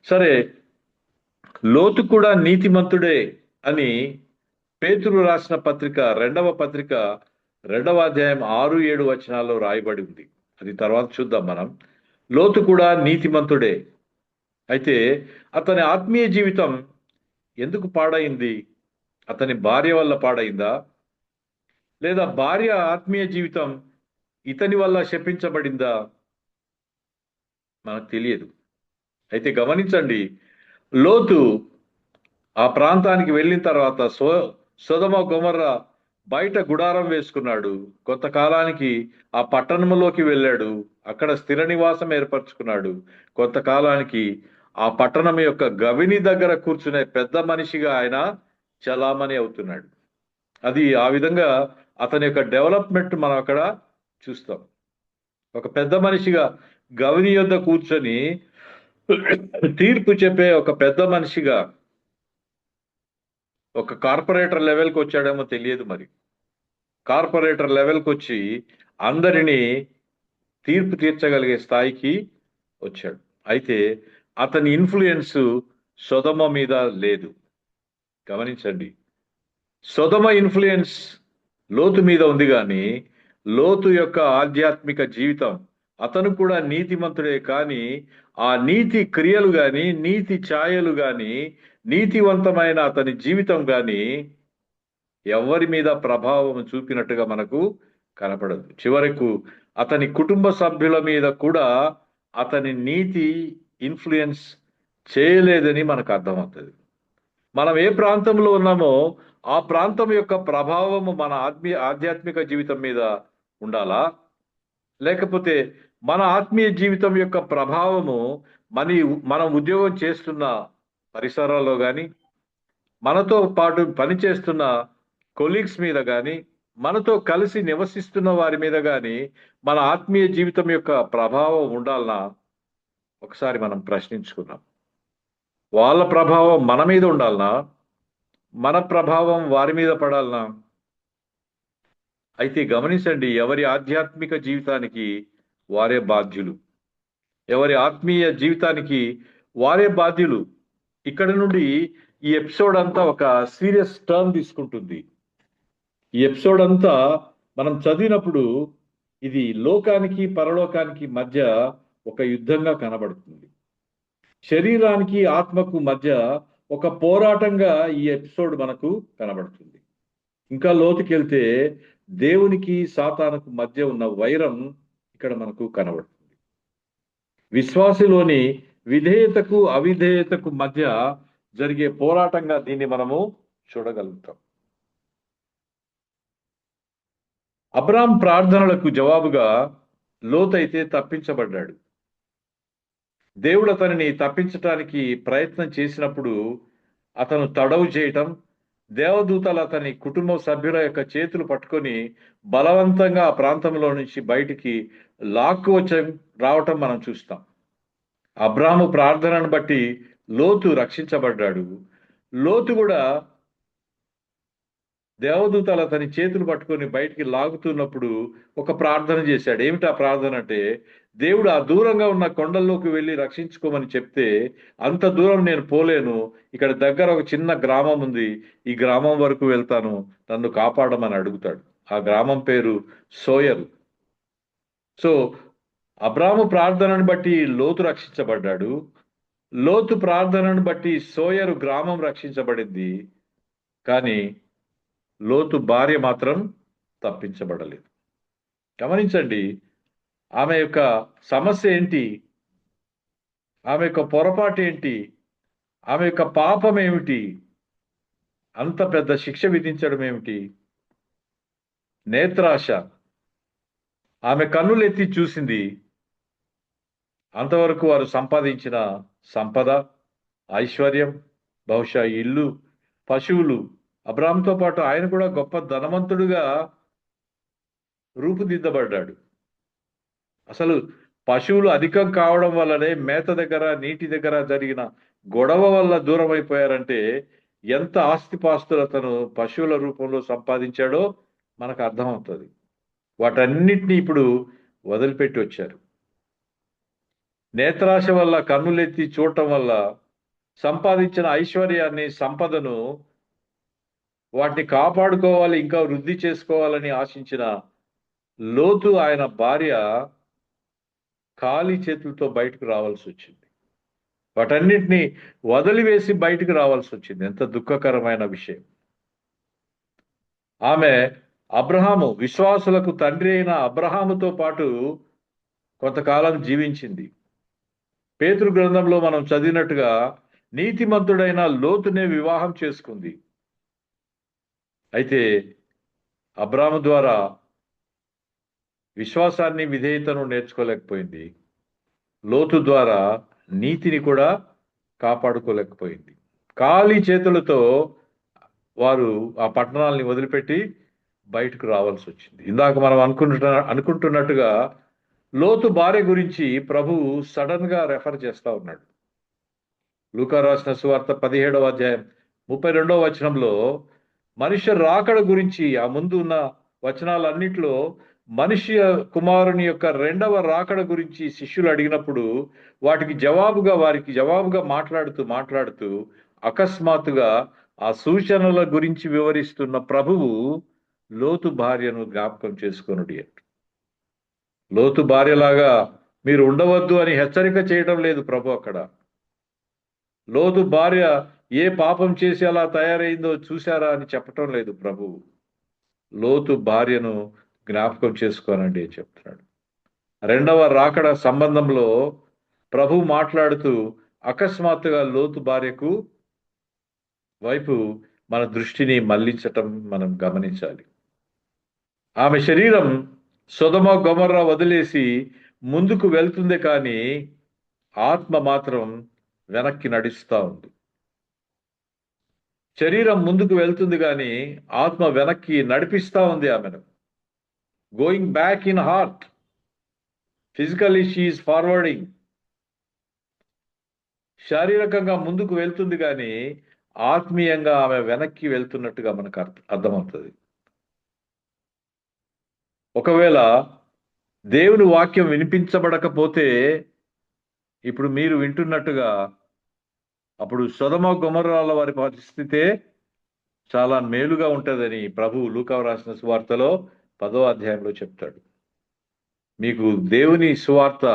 సరే, లోతు కూడా నీతిమంతుడే అని పేతురు రాసిన పత్రిక, 2వ పత్రిక 2వ అధ్యాయం 6-7 వచనాల్లో రాయబడి ఉంది. అది తర్వాత చూద్దాం మనం. లోతు కూడా నీతిమంతుడే. అయితే అతని ఆత్మీయ జీవితం ఎందుకు పాడైంది? అతని భార్య వల్ల పాడైందా? లేదా భార్య ఆత్మీయ జీవితం ఇతని వల్ల శపించబడిందా? మనకు తెలియదు. అయితే గమనించండి, లోతు ఆ ప్రాంతానికి వెళ్ళిన తర్వాత సొదొమ గొమొర్రా బయట గుడారం వేసుకున్నాడు. కొంతకాలానికి ఆ పట్టణంలోకి వెళ్ళాడు. అక్కడ స్థిర నివాసం ఏర్పరచుకున్నాడు. కొంతకాలానికి ఆ పట్టణం యొక్క గవిని దగ్గర కూర్చునే పెద్ద మనిషిగా ఆయన చలామణి అవుతున్నాడు. అది ఆ విధంగా అతని యొక్క డెవలప్మెంట్ మనం అక్కడ చూస్తాం. ఒక పెద్ద మనిషిగా గవిని యొద్ద కూర్చొని తీర్పు చెప్పే ఒక పెద్ద మనిషిగా ఒక కార్పొరేటర్ లెవెల్కి వచ్చాడేమో తెలియదు. మరి కార్పొరేటర్ లెవెల్కి వచ్చి అందరినీ తీర్పు తీర్చగలిగే స్థాయికి వచ్చాడు. అయితే అతని ఇన్ఫ్లుయెన్స్ సొదమ మీద లేదు. గమనించండి, సొదమ ఇన్ఫ్లుయెన్స్ లోతు మీద ఉంది, కానీ లోతు యొక్క ఆధ్యాత్మిక జీవితం, అతను కూడా నీతిమంతుడే, కానీ ఆ నీతి క్రియలు కానీ, నీతి ఛాయలు కానీ, నీతివంతమైన అతని జీవితం కానీ ఎవరి మీద ప్రభావం చూపినట్టుగా మనకు కనపడదు. చివరకు అతని కుటుంబ సభ్యుల మీద కూడా అతని నీతి ఇన్ఫ్లుయెన్స్ చేయలేదని మనకు అర్థమవుతుంది. మనం ఏ ప్రాంతంలో ఉన్నామో ఆ ప్రాంతం యొక్క ప్రభావము మన ఆధ్యాత్మిక జీవితం మీద ఉండాలా, లేకపోతే మన ఆత్మీయ జీవితం యొక్క ప్రభావము మనం ఉద్యోగం చేస్తున్న పరిసరాల్లో కానీ, మనతో పాటు పనిచేస్తున్న కొలీగ్స్ మీద కానీ, మనతో కలిసి నివసిస్తున్న వారి మీద కానీ మన ఆత్మీయ జీవితం యొక్క ప్రభావం ఉండాలన్నా ఒకసారి మనం ప్రశ్నించుకున్నాం. వాళ్ళ ప్రభావం మన మీద ఉండాలనా, మన ప్రభావం వారి మీద పడాలనా? అయితే గమనించండి, ఎవరి ఆధ్యాత్మిక జీవితానికి వారే బాధ్యులు. ఎవరి ఆత్మీయ జీవితానికి వారే బాధ్యులు. ఇక్కడ నుండి ఈ ఎపిసోడ్ అంతా ఒక సీరియస్ టర్న్ తీసుకుంటుంది. ఈ ఎపిసోడ్ అంతా మనం చదివినప్పుడు ఇది లోకానికి పరలోకానికి మధ్య ఒక యుద్ధంగా కనబడుతుంది. శరీరానికి ఆత్మకు మధ్య ఒక పోరాటంగా ఈ ఎపిసోడ్ మనకు కనబడుతుంది. ఇంకా లోతుకెళ్తే దేవునికి సాతానుకు మధ్య ఉన్న వైరం ఇక్కడ మనకు కనబడుతుంది. విశ్వాసిలోని విధేయతకు అవిధేయతకు మధ్య జరిగే పోరాటంగా దీన్ని మనము చూడగలుగుతాం. అబ్రాం ప్రార్థనలకు జవాబుగా లోతైతే తప్పించబడ్డాడు. దేవుడు అతనిని తప్పించటానికి ప్రయత్నం చేసినప్పుడు అతను తడవు చేయటం, దేవదూతలు అతని కుటుంబ సభ్యుల యొక్క చేతులు పట్టుకొని బలవంతంగా ఆ ప్రాంతంలో నుంచి బయటికి లాక్కు రావటం మనం చూస్తాం. అబ్రాము ప్రార్థనను బట్టి లోతు రక్షించబడ్డాడు. లోతు కూడా దేవదూతలు అతని చేతులు పట్టుకొని బయటికి లాగుతున్నప్పుడు ఒక ప్రార్థన చేశాడు. ఏమిటి ఆ ప్రార్థన అంటే, దేవుడు ఆ దూరంగా ఉన్న కొండల్లోకి వెళ్ళి రక్షించుకోమని చెప్తే, అంత దూరం నేను పోలేను, ఇక్కడ దగ్గర ఒక చిన్న గ్రామం ఉంది, ఈ గ్రామం వరకు వెళ్తాను, నన్ను కాపాడమని అడుగుతాడు. ఆ గ్రామం పేరు సోయరు. సో అబ్రాము ప్రార్థనను బట్టి లోతు రక్షించబడ్డాడు. లోతు ప్రార్థనను బట్టి సోయరు గ్రామం రక్షించబడింది. కానీ లోతు భార్య మాత్రం తప్పించబడలేదు. గమనించండి, ఆమె యొక్క సమస్య ఏంటి, ఆమె యొక్క పొరపాటు ఏంటి, ఆమె యొక్క పాపం ఏమిటి, అంత పెద్ద శిక్ష విధించడం ఏమిటి? నేత్రాశ. ఆమె కన్నులెత్తి చూసింది. అంతవరకు వారు సంపాదించిన సంపద, ఐశ్వర్యం, బహుశా ఇల్లు, పశువులు, అబ్రాహాముతో పాటు ఆయన కూడా గొప్ప ధనవంతుడుగా రూపుదిద్దబడ్డాడు. అసలు పశువులు అధికం కావడం వల్లనే మేత దగ్గర, నీటి దగ్గర జరిగిన గొడవ వల్ల దూరం అయిపోయారంటే ఎంత ఆస్తిపాస్తులు అతను పశువుల రూపంలో సంపాదించాడో మనకు అర్థమవుతుంది. వాటన్నిటినీ ఇప్పుడు వదిలిపెట్టి వచ్చారు. నేత్రాశ వల్ల, కన్నులెత్తి చూడటం వల్ల సంపాదించిన ఐశ్వర్యాన్ని, సంపదను, వాటిని కాపాడుకోవాలి, ఇంకా వృద్ధి చేసుకోవాలని ఆశించిన లోతు ఆయన భార్య ఖాళీ చేతులతో బయటకు రావాల్సి వచ్చింది. వాటన్నిటిని వదిలివేసి బయటకు రావాల్సి వచ్చింది. ఎంత దుఃఖకరమైన విషయం. ఆమె అబ్రహాము, విశ్వాసులకు తండ్రి అయిన అబ్రహాముతో పాటు కొంతకాలం జీవించింది. పేతురు గ్రంథంలో మనం చదివినట్టుగా నీతిమంతుడైన లోతునే వివాహం చేసుకుంది. అయితే అబ్రాము ద్వారా విశ్వాసాన్ని, విధేయతను నేర్చుకోలేకపోయింది. లోతు ద్వారా నీతిని కూడా కాపాడుకోలేకపోయింది. ఖాళీ చేతులతో వారు ఆ పట్టణాలని వదిలిపెట్టి బయటకు రావాల్సి వచ్చింది. ఇందాక మనం అనుకుంటున్నట్టుగా లోతు భార్య గురించి ప్రభువు సడన్ గా రెఫర్ చేస్తా ఉన్నాడు. లూకా రాసిన సువార్త 17వ అధ్యాయం 32వ వచనంలో మనుష్య రాకడ గురించి, ఆ ముందు ఉన్న వచనాలన్నింటిలో మనిషి కుమారుని యొక్క రెండవ రాకడ గురించి శిష్యులు అడిగినప్పుడు వారికి జవాబుగా మాట్లాడుతూ అకస్మాత్తుగా ఆ సూచనల గురించి వివరిస్తున్న ప్రభువు లోతు భార్యను జ్ఞాపకం చేసుకొనుడి అంట. లోతు భార్యలాగా మీరు ఉండవద్దు అని హెచ్చరిక చేయడం లేదు ప్రభు అక్కడ. లోతు భార్య ఏ పాపం చేసి అలా తయారైందో చూశారా అని చెప్పటం లేదు ప్రభువు. లోతు భార్యను జ్ఞాపకం చేసుకోనండి అని చెప్తున్నాడు. రెండవ రాకడ సంబంధంలో ప్రభు మాట్లాడుతూ అకస్మాత్తుగా లోతు భార్యకు వైపు మన దృష్టిని మళ్లించటం మనం గమనించాలి. ఆమె శరీరం సొదొమ గొమొర్రా వదిలేసి ముందుకు వెళ్తుంది, కానీ ఆత్మ మాత్రం వెనక్కి నడుస్తూ ఉంది. శరీరం ముందుకు వెళ్తుంది కానీ ఆత్మ వెనక్కి నడిపిస్తూ ఉంది ఆమెను. Going back in heart, physically she is forwarding. శారీరకంగా ముందుకు వెళ్తుంది కానీ ఆత్మీయంగా ఆమె వెనక్కి వెళ్తున్నట్టుగా మనకు అర్థమవుతుంది. ఒకవేళ దేవుని వాక్యం వినిపించబడకపోతే ఇప్పుడు మీరు వింటున్నట్టుగా అప్పుడు సొదొమ గొమొర్రాల వారి పరిస్థితే చాలా మేలుగా ఉంటుందని ప్రభువు లూకా రాసిన సువార్తలో 10వ అధ్యాయంలో చెప్తాడు. మీకు దేవుని సువార్త,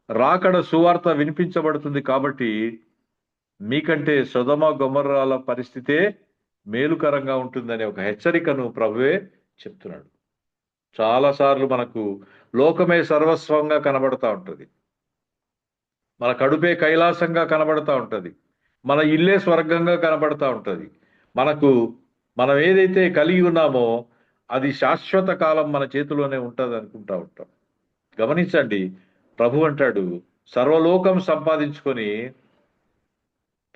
రాకడ సువార్త వినిపించబడుతుంది కాబట్టి మీకంటే సొదొమ గొమొర్రాల పరిస్థితే మేలుకరంగా ఉంటుందనే ఒక హెచ్చరికను ప్రభువే చెప్తున్నాడు. చాలాసార్లు మనకు లోకమే సర్వస్వంగా కనబడతా ఉంటుంది, మన కడుపే కైలాసంగా కనబడతా ఉంటుంది, మన ఇల్లే స్వర్గంగా కనబడతా ఉంటుంది. మనం ఏదైతే కలిగి ఉన్నామో అది శాశ్వత కాలం మన చేతిలోనే ఉంటుంది అనుకుంటా ఉంటాం. గమనించండి, ప్రభు అంటాడు సర్వలోకం సంపాదించుకొని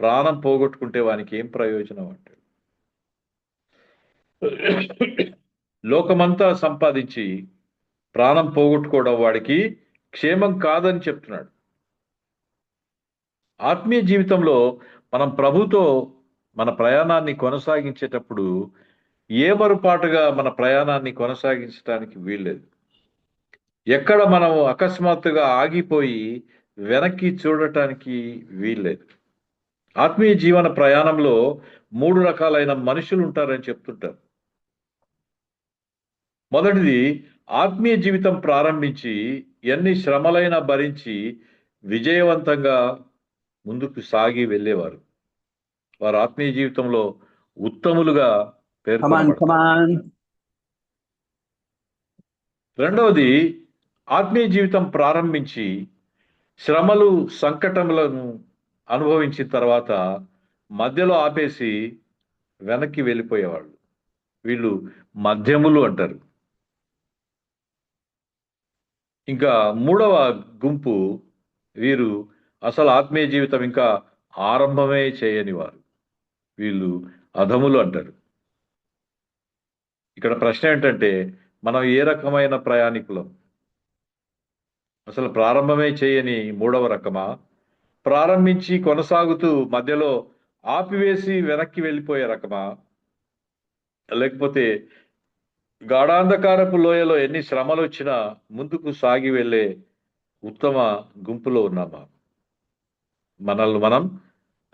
ప్రాణం పోగొట్టుకుంటే వానికి ఏం ప్రయోజనం అంటాడు. లోకమంతా సంపాదించి ప్రాణం పోగొట్టుకోవడం వాడికి క్షేమం కాదని చెప్తున్నాడు. ఆత్మీయ జీవితంలో మనం ప్రభుతో మన ప్రయాణాన్ని కొనసాగించేటప్పుడు ఏమరుపాటుగా మన ప్రయాణాన్ని కొనసాగించడానికి వీల్లేదు. ఎక్కడ మనం అకస్మాత్తుగా ఆగిపోయి వెనక్కి చూడటానికి వీల్లేదు. ఆత్మీయ జీవన ప్రయాణంలో 3 రకాలైన మనుషులు ఉంటారని చెప్తుంటారు. మొదటిది, ఆత్మీయ జీవితం ప్రారంభించి ఎన్ని శ్రమలైనా భరించి విజయవంతంగా ముందుకు సాగి వెళ్ళేవారు. వారు ఆత్మీయ జీవితంలో ఉత్తములుగా పేర్కొనబడతారు. రెండవది, ఆత్మీయ జీవితం ప్రారంభించి శ్రమలు, సంకటములను అనుభవించిన తర్వాత మధ్యలో ఆపేసి వెనక్కి వెళ్ళిపోయేవాళ్ళు. వీళ్ళు మధ్యములు అంటారు. ఇంకా మూడవ గుంపు, వీరు అసలు ఆత్మీయ జీవితం ఇంకా ఆరంభమే చేయని వారు. వీళ్ళు అధములు అంటారు. ఇక్కడ ప్రశ్న ఏంటంటే, మనం ఏ రకమైన ప్రయాణికులం? అసలు ప్రారంభమే చేయని మూడవ రకమా, ప్రారంభించి కొనసాగుతూ మధ్యలో ఆపివేసి వెనక్కి వెళ్ళిపోయే రకమా, లేకపోతే గాఢాంధకారపు లోయలో ఎన్ని శ్రమలు వచ్చినా ముందుకు సాగి వెళ్ళే ఉత్తమ గుంపులో ఉన్నామా? మనల్ని మనం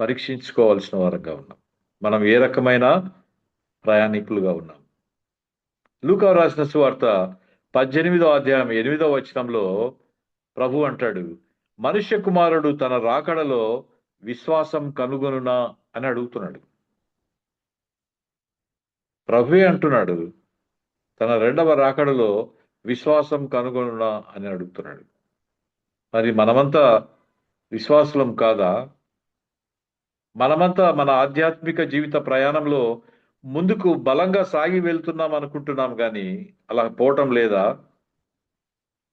పరీక్షించుకోవాల్సిన వారంగా ఉన్నాం. మనం ఏ రకమైన ప్రయాణికులుగా ఉన్నాం? లూకా రాసిన సువార్త 18వ అధ్యాయం 8వ వచనంలో ప్రభు అంటాడు, మనుష్య కుమారుడు తన రాకడలో విశ్వాసం కనుగొనునా అని అడుగుతున్నాడు. ప్రభువే అంటున్నాడు, తన రెండవ రాకడలో విశ్వాసం కనుగొనునా అని అడుగుతున్నాడు. మరి మనమంతా విశ్వాసులం కాదా? మనమంతా మన ఆధ్యాత్మిక జీవిత ప్రయాణంలో ముందుకు బలంగా సాగి వెళ్తున్నాం అనుకుంటున్నాం కానీ అలా పోవటం లేదా?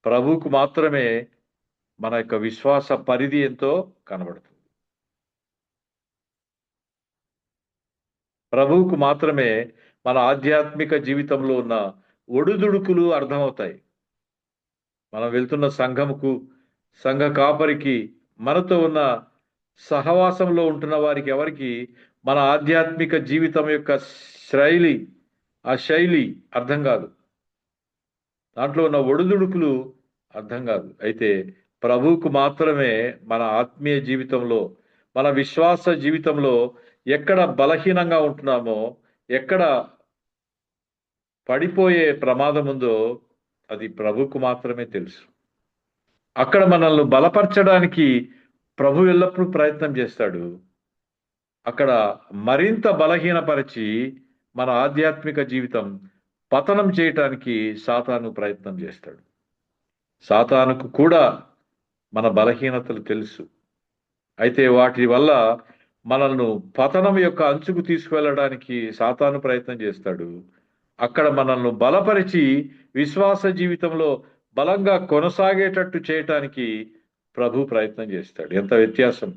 ప్రభువుకు మాత్రమే మన యొక్క విశ్వాస పరిధి ఎంతో కనబడుతుంది. ప్రభువుకు మాత్రమే మన ఆధ్యాత్మిక జీవితంలో ఉన్న ఒడుదుడుకులు అర్థమవుతాయి. మనం వెళ్తున్న సంఘ కాపరికి, మనతో ఉన్న సహవాసంలో ఉంటున్న వారికి ఎవరికి మన ఆధ్యాత్మిక జీవితం యొక్క శైలి అర్థం కాదు. దాంట్లో ఉన్న ఒడుదుడుకులు అర్థం కాదు. అయితే ప్రభువుకు మాత్రమే మన ఆత్మీయ జీవితంలో, మన విశ్వాస జీవితంలో ఎక్కడ బలహీనంగా ఉంటున్నామో, ఎక్కడ పడిపోయే ప్రమాదం ఉందో అది ప్రభువుకు మాత్రమే తెలుసు. అక్కడ మనల్ని బలపరచడానికి ప్రభు ఎల్లప్పుడూ ప్రయత్నం చేస్తాడు. అక్కడ మరింత బలహీనపరిచి మన ఆధ్యాత్మిక జీవితం పతనం చేయటానికి సాతాను ప్రయత్నం చేస్తాడు. సాతానుకు కూడా మన బలహీనతలు తెలుసు. అయితే వాటి వల్ల మనల్ని పతనం యొక్క అంచుకు తీసుకువెళ్ళడానికి సాతాను ప్రయత్నం చేస్తాడు. అక్కడ మనల్ని బలపరిచి విశ్వాస జీవితంలో బలంగా కొనసాగేటట్టు చేయటానికి ప్రభు ప్రయత్నం చేస్తాడు. ఎంత వ్యత్యాసం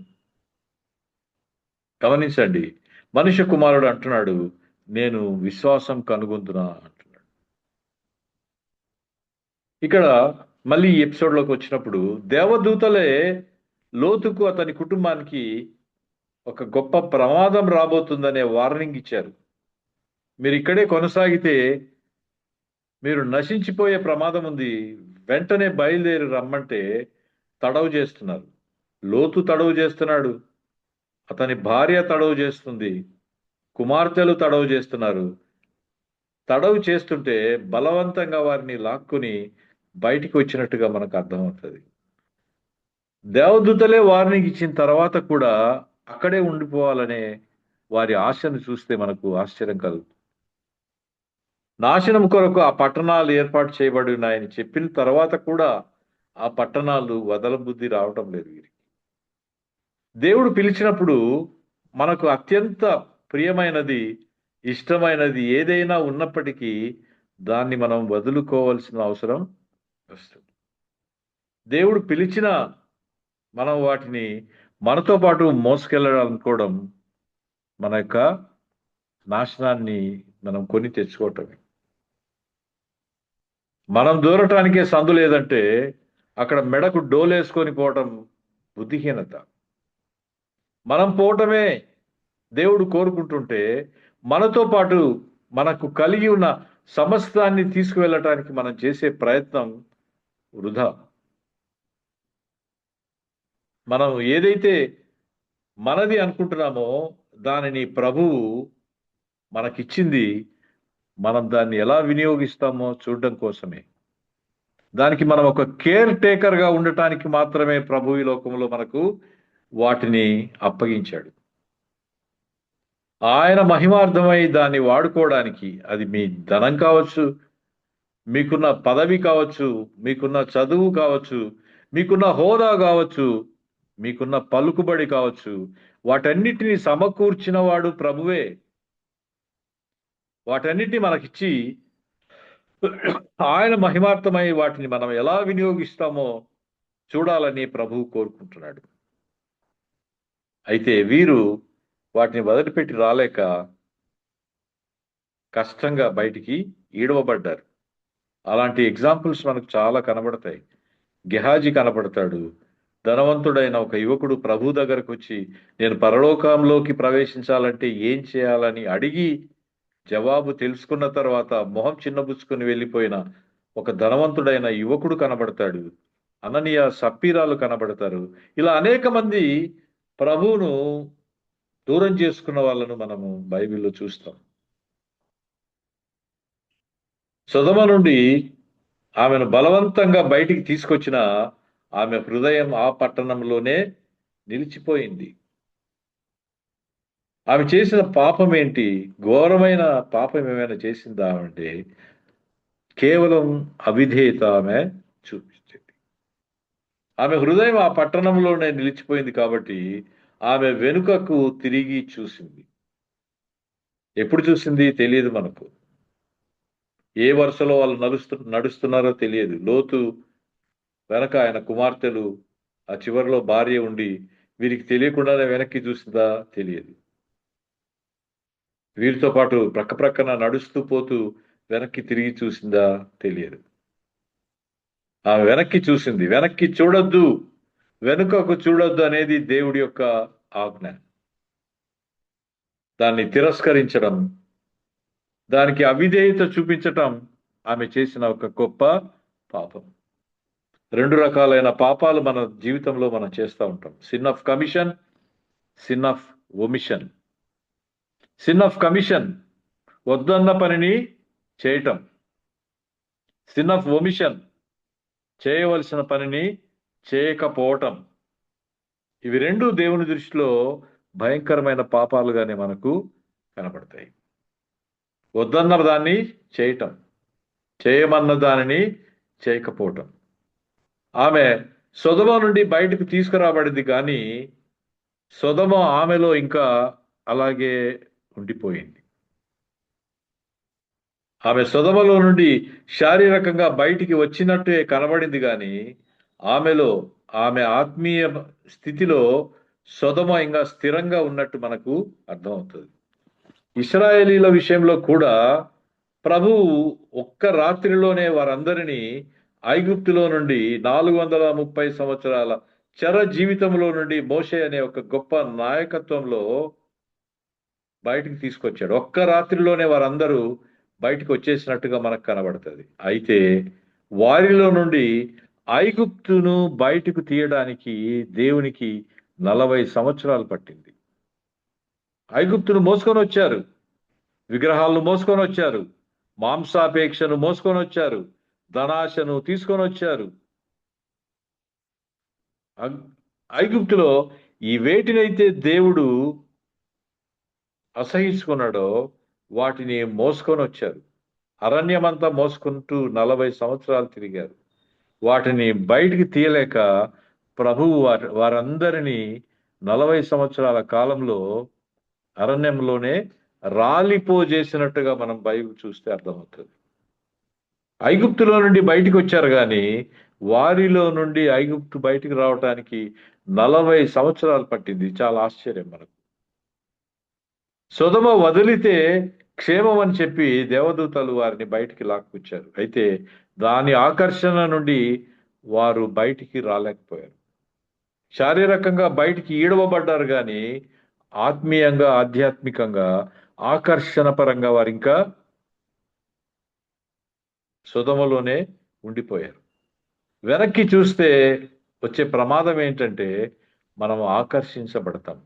గమనించండి. మనుష్య కుమారుడు అంటున్నాడు, నేను విశ్వాసం కనుగొందునా అంటున్నాడు. ఇక్కడ మళ్ళీ ఈ ఎపిసోడ్లోకి వచ్చినప్పుడు దేవదూతలే లోతుకు అతని కుటుంబానికి ఒక గొప్ప ప్రమాదం రాబోతుందనే వార్నింగ్ ఇచ్చారు. మీరు ఇక్కడే కొనసాగితే మీరు నశించిపోయే ప్రమాదం ఉంది, వెంటనే బయలుదేరి రమ్మంటే తడవు చేస్తున్నారు. లోతు తడవు చేస్తున్నాడు, అతని భార్య తడవు చేస్తుంది, కుమార్తెలు తడవు చేస్తున్నారు. తడవు చేస్తుంటే బలవంతంగా వారిని లాక్కుని బయటికి వచ్చినట్టుగా మనకు అర్థమవుతుంది. దేవదూతలే వార్నింగ్ ఇచ్చిన తర్వాత కూడా అక్కడే ఉండిపోవాలనే వారి ఆశను చూస్తే మనకు ఆశ్చర్యం కలుగుతుంది. నాశనం కొరకు ఆ పట్టణాలు ఏర్పాటు చేయబడి ఉన్నాయని చెప్పిన తర్వాత కూడా ఆ పట్టణాలు వదలబుద్ధి రావటం లేదు వీరికి. దేవుడు పిలిచినప్పుడు మనకు అత్యంత ప్రియమైనది, ఇష్టమైనది ఏదైనా ఉన్నప్పటికీ దాన్ని మనం వదులుకోవాల్సిన అవసరం వస్తుంది. దేవుడు పిలిచిన మనం వాటిని మనతో పాటు మోసుకెళ్ళాలనుకోవడం మన యొక్క నాశనాన్ని మనం కొని తెచ్చుకోవటమే. మనం దూరటానికే సందు లేదంటే అక్కడ మెడకు డోలేసుకొని పోవటం బుద్ధిహీనత. మనం పోవటమే దేవుడు కోరుకుంటుంటే మనతో పాటు మనకు కలిగి ఉన్న సమస్తాన్ని తీసుకువెళ్ళటానికి మనం చేసే ప్రయత్నం వృధా. మనం ఏదైతే మనది అనుకుంటున్నామో దానిని ప్రభువు మనకిచ్చింది, మనం దాన్ని ఎలా వినియోగిస్తామో చూడడం కోసమే. దానికి మనం ఒక కేర్ టేకర్గా ఉండటానికి మాత్రమే ప్రభు ఈ లోకంలో మనకు వాటిని అప్పగించాడు. ఆయన మహిమార్థమై దాన్ని వాడుకోవడానికి, అది మీ ధనం కావచ్చు, మీకున్న పదవి కావచ్చు, మీకున్న చదువు కావచ్చు, మీకున్న హోదా కావచ్చు, మీకున్న పలుకుబడి కావచ్చు, వాటన్నిటిని సమకూర్చిన వాడు ప్రభువే. వాటన్నిటిని మనకిచ్చి ఆయన మహిమార్థమై వాటిని మనం ఎలా వినియోగిస్తామో చూడాలని ప్రభువు కోరుకుంటున్నాడు. అయితే వీరు వాటిని వదిలిపెట్టి రాలేక కష్టంగా బయటికి ఈడవబడ్డారు. అలాంటి ఎగ్జాంపుల్స్ మనకు చాలా కనబడతాయి. గెహాజీ కనబడతాడు. ధనవంతుడైన ఒక యువకుడు ప్రభు దగ్గరకు వచ్చి, నేను పరలోకంలోకి ప్రవేశించాలంటే ఏం చేయాలని అడిగి జవాబు తెలుసుకున్న తర్వాత మొహం చిన్నబుచ్చుకొని వెళ్ళిపోయిన ఒక ధనవంతుడైన యువకుడు కనబడతాడు. అననీయ సప్పీరాలు కనబడతారు. ఇలా అనేక మంది ప్రభువును దూరం చేసుకున్న వాళ్ళను మనము బైబిల్లో చూస్తాం. సొదొమ నుండి ఆమెను బలవంతంగా బయటికి తీసుకొచ్చిన ఆమె హృదయం ఆ పట్టణంలోనే నిలిచిపోయింది. ఆమె చేసిన పాపం ఏంటి? ఘోరమైన పాపం ఏమైనా చేసిందా అంటే కేవలం అవిధేయత ఆమె చూపించింది. ఆమె హృదయం ఆ పట్టణంలోనే నిలిచిపోయింది కాబట్టి ఆమె వెనుకకు తిరిగి చూసింది. ఎప్పుడు చూసింది తెలియదు మనకు. ఏ వరుసలో వాళ్ళు నడుస్తున్నారో తెలియదు. లోతు వెనక ఆయన కుమార్తెలు, ఆ చివరిలో భార్య ఉండి వీరికి తెలియకుండానే వెనక్కి చూసిందా తెలియదు. వీరితో పాటు ప్రక్కన నడుస్తూ పోతూ వెనక్కి తిరిగి చూసిందా తెలియదు. ఆమె వెనక్కి చూసింది. వెనక్కి చూడొద్దు, వెనుకకు చూడొద్దు అనేది దేవుడి యొక్క ఆజ్ఞ. దాన్ని తిరస్కరించడం, దానికి అవిధేయత చూపించటం ఆమె చేసిన ఒక గొప్ప పాపం. 2 రకాలైన పాపాలు మన జీవితంలో మనం చేస్తూ ఉంటాం. Sin of commission, sin of omission. Sin of commission, వద్దన్న పనిని చేయటం. సిన్ ఆఫ్ ఒమిషన్, చేయవలసిన పనిని చేయకపోవటం. ఇవి 2 దేవుని దృష్టిలో భయంకరమైన పాపాలుగానే మనకు కనపడతాయి. వద్దన్న దాన్ని చేయటం, చేయమన్న దానిని చేయకపోవటం. ఆమె సొదొమ నుండి బయటకు తీసుకురాబడింది, కానీ సొదొమ ఆమెలో ఇంకా అలాగే ఉండిపోయింది. ఆమె సొదొమలో నుండి శారీరకంగా బయటికి వచ్చినట్టే కనబడింది, కానీ ఆమెలో, ఆమె ఆత్మీయ స్థితిలో సొదొమ ఇంకా స్థిరంగా ఉన్నట్టు మనకు అర్థమవుతుంది. ఇశ్రాయేలీల విషయంలో కూడా ప్రభువు ఒక్క రాత్రిలోనే వారందరినీ ఐగుప్తులో నుండి 430 సంవత్సరాల చెర జీవితంలో నుండి మోషే అనే ఒక గొప్ప నాయకత్వంలో బయటికి తీసుకొచ్చాడు. ఒక్క రాత్రిలోనే వారందరూ బయటికి వచ్చేసినట్టుగా మనకు కనబడుతుంది. అయితే వారిలో నుండి ఐగుప్తును బయటకు తీయడానికి దేవునికి 40 సంవత్సరాలు పట్టింది. ఐగుప్తును మోసుకొని వచ్చారు, విగ్రహాలను మోసుకొని వచ్చారు, మాంసాపేక్షను మోసుకొని వచ్చారు, ధనాశను తీసుకొని వచ్చారు. ఐగుప్తులో ఈ వేటినైతే దేవుడు అసహించుకున్నాడో వాటిని మోసుకొని వచ్చారు. అరణ్యమంతా మోసుకుంటూ 40 సంవత్సరాలు తిరిగారు. వాటిని బయటికి తీయలేక ప్రభువు వారందరినీ 40 సంవత్సరాల కాలంలో అరణ్యంలోనే రాలిపోజేసినట్టుగా మనం బైబిల్ చూస్తే అర్థమవుతుంది. ఐగుప్తులో నుండి బయటికి వచ్చారు, కానీ వారిలో నుండి ఐగుప్తు బయటికి రావటానికి 40 సంవత్సరాలు పట్టింది. చాలా ఆశ్చర్యం మనకు. సొదొమ వదిలితే క్షేమం అని చెప్పి దేవదూతలు వారిని బయటికి లాక్కొచ్చారు. అయితే దాని ఆకర్షణ నుండి వారు బయటికి రాలేకపోయారు. శారీరకంగా బయటికి ఈడవబడ్డారు, కానీ ఆత్మీయంగా, ఆధ్యాత్మికంగా, ఆకర్షణ పరంగా వారు ఇంకా సొదొమలోనే ఉండిపోయారు. వెనక్కి చూస్తే వచ్చే ప్రమాదం ఏంటంటే మనం ఆకర్షించబడతాం.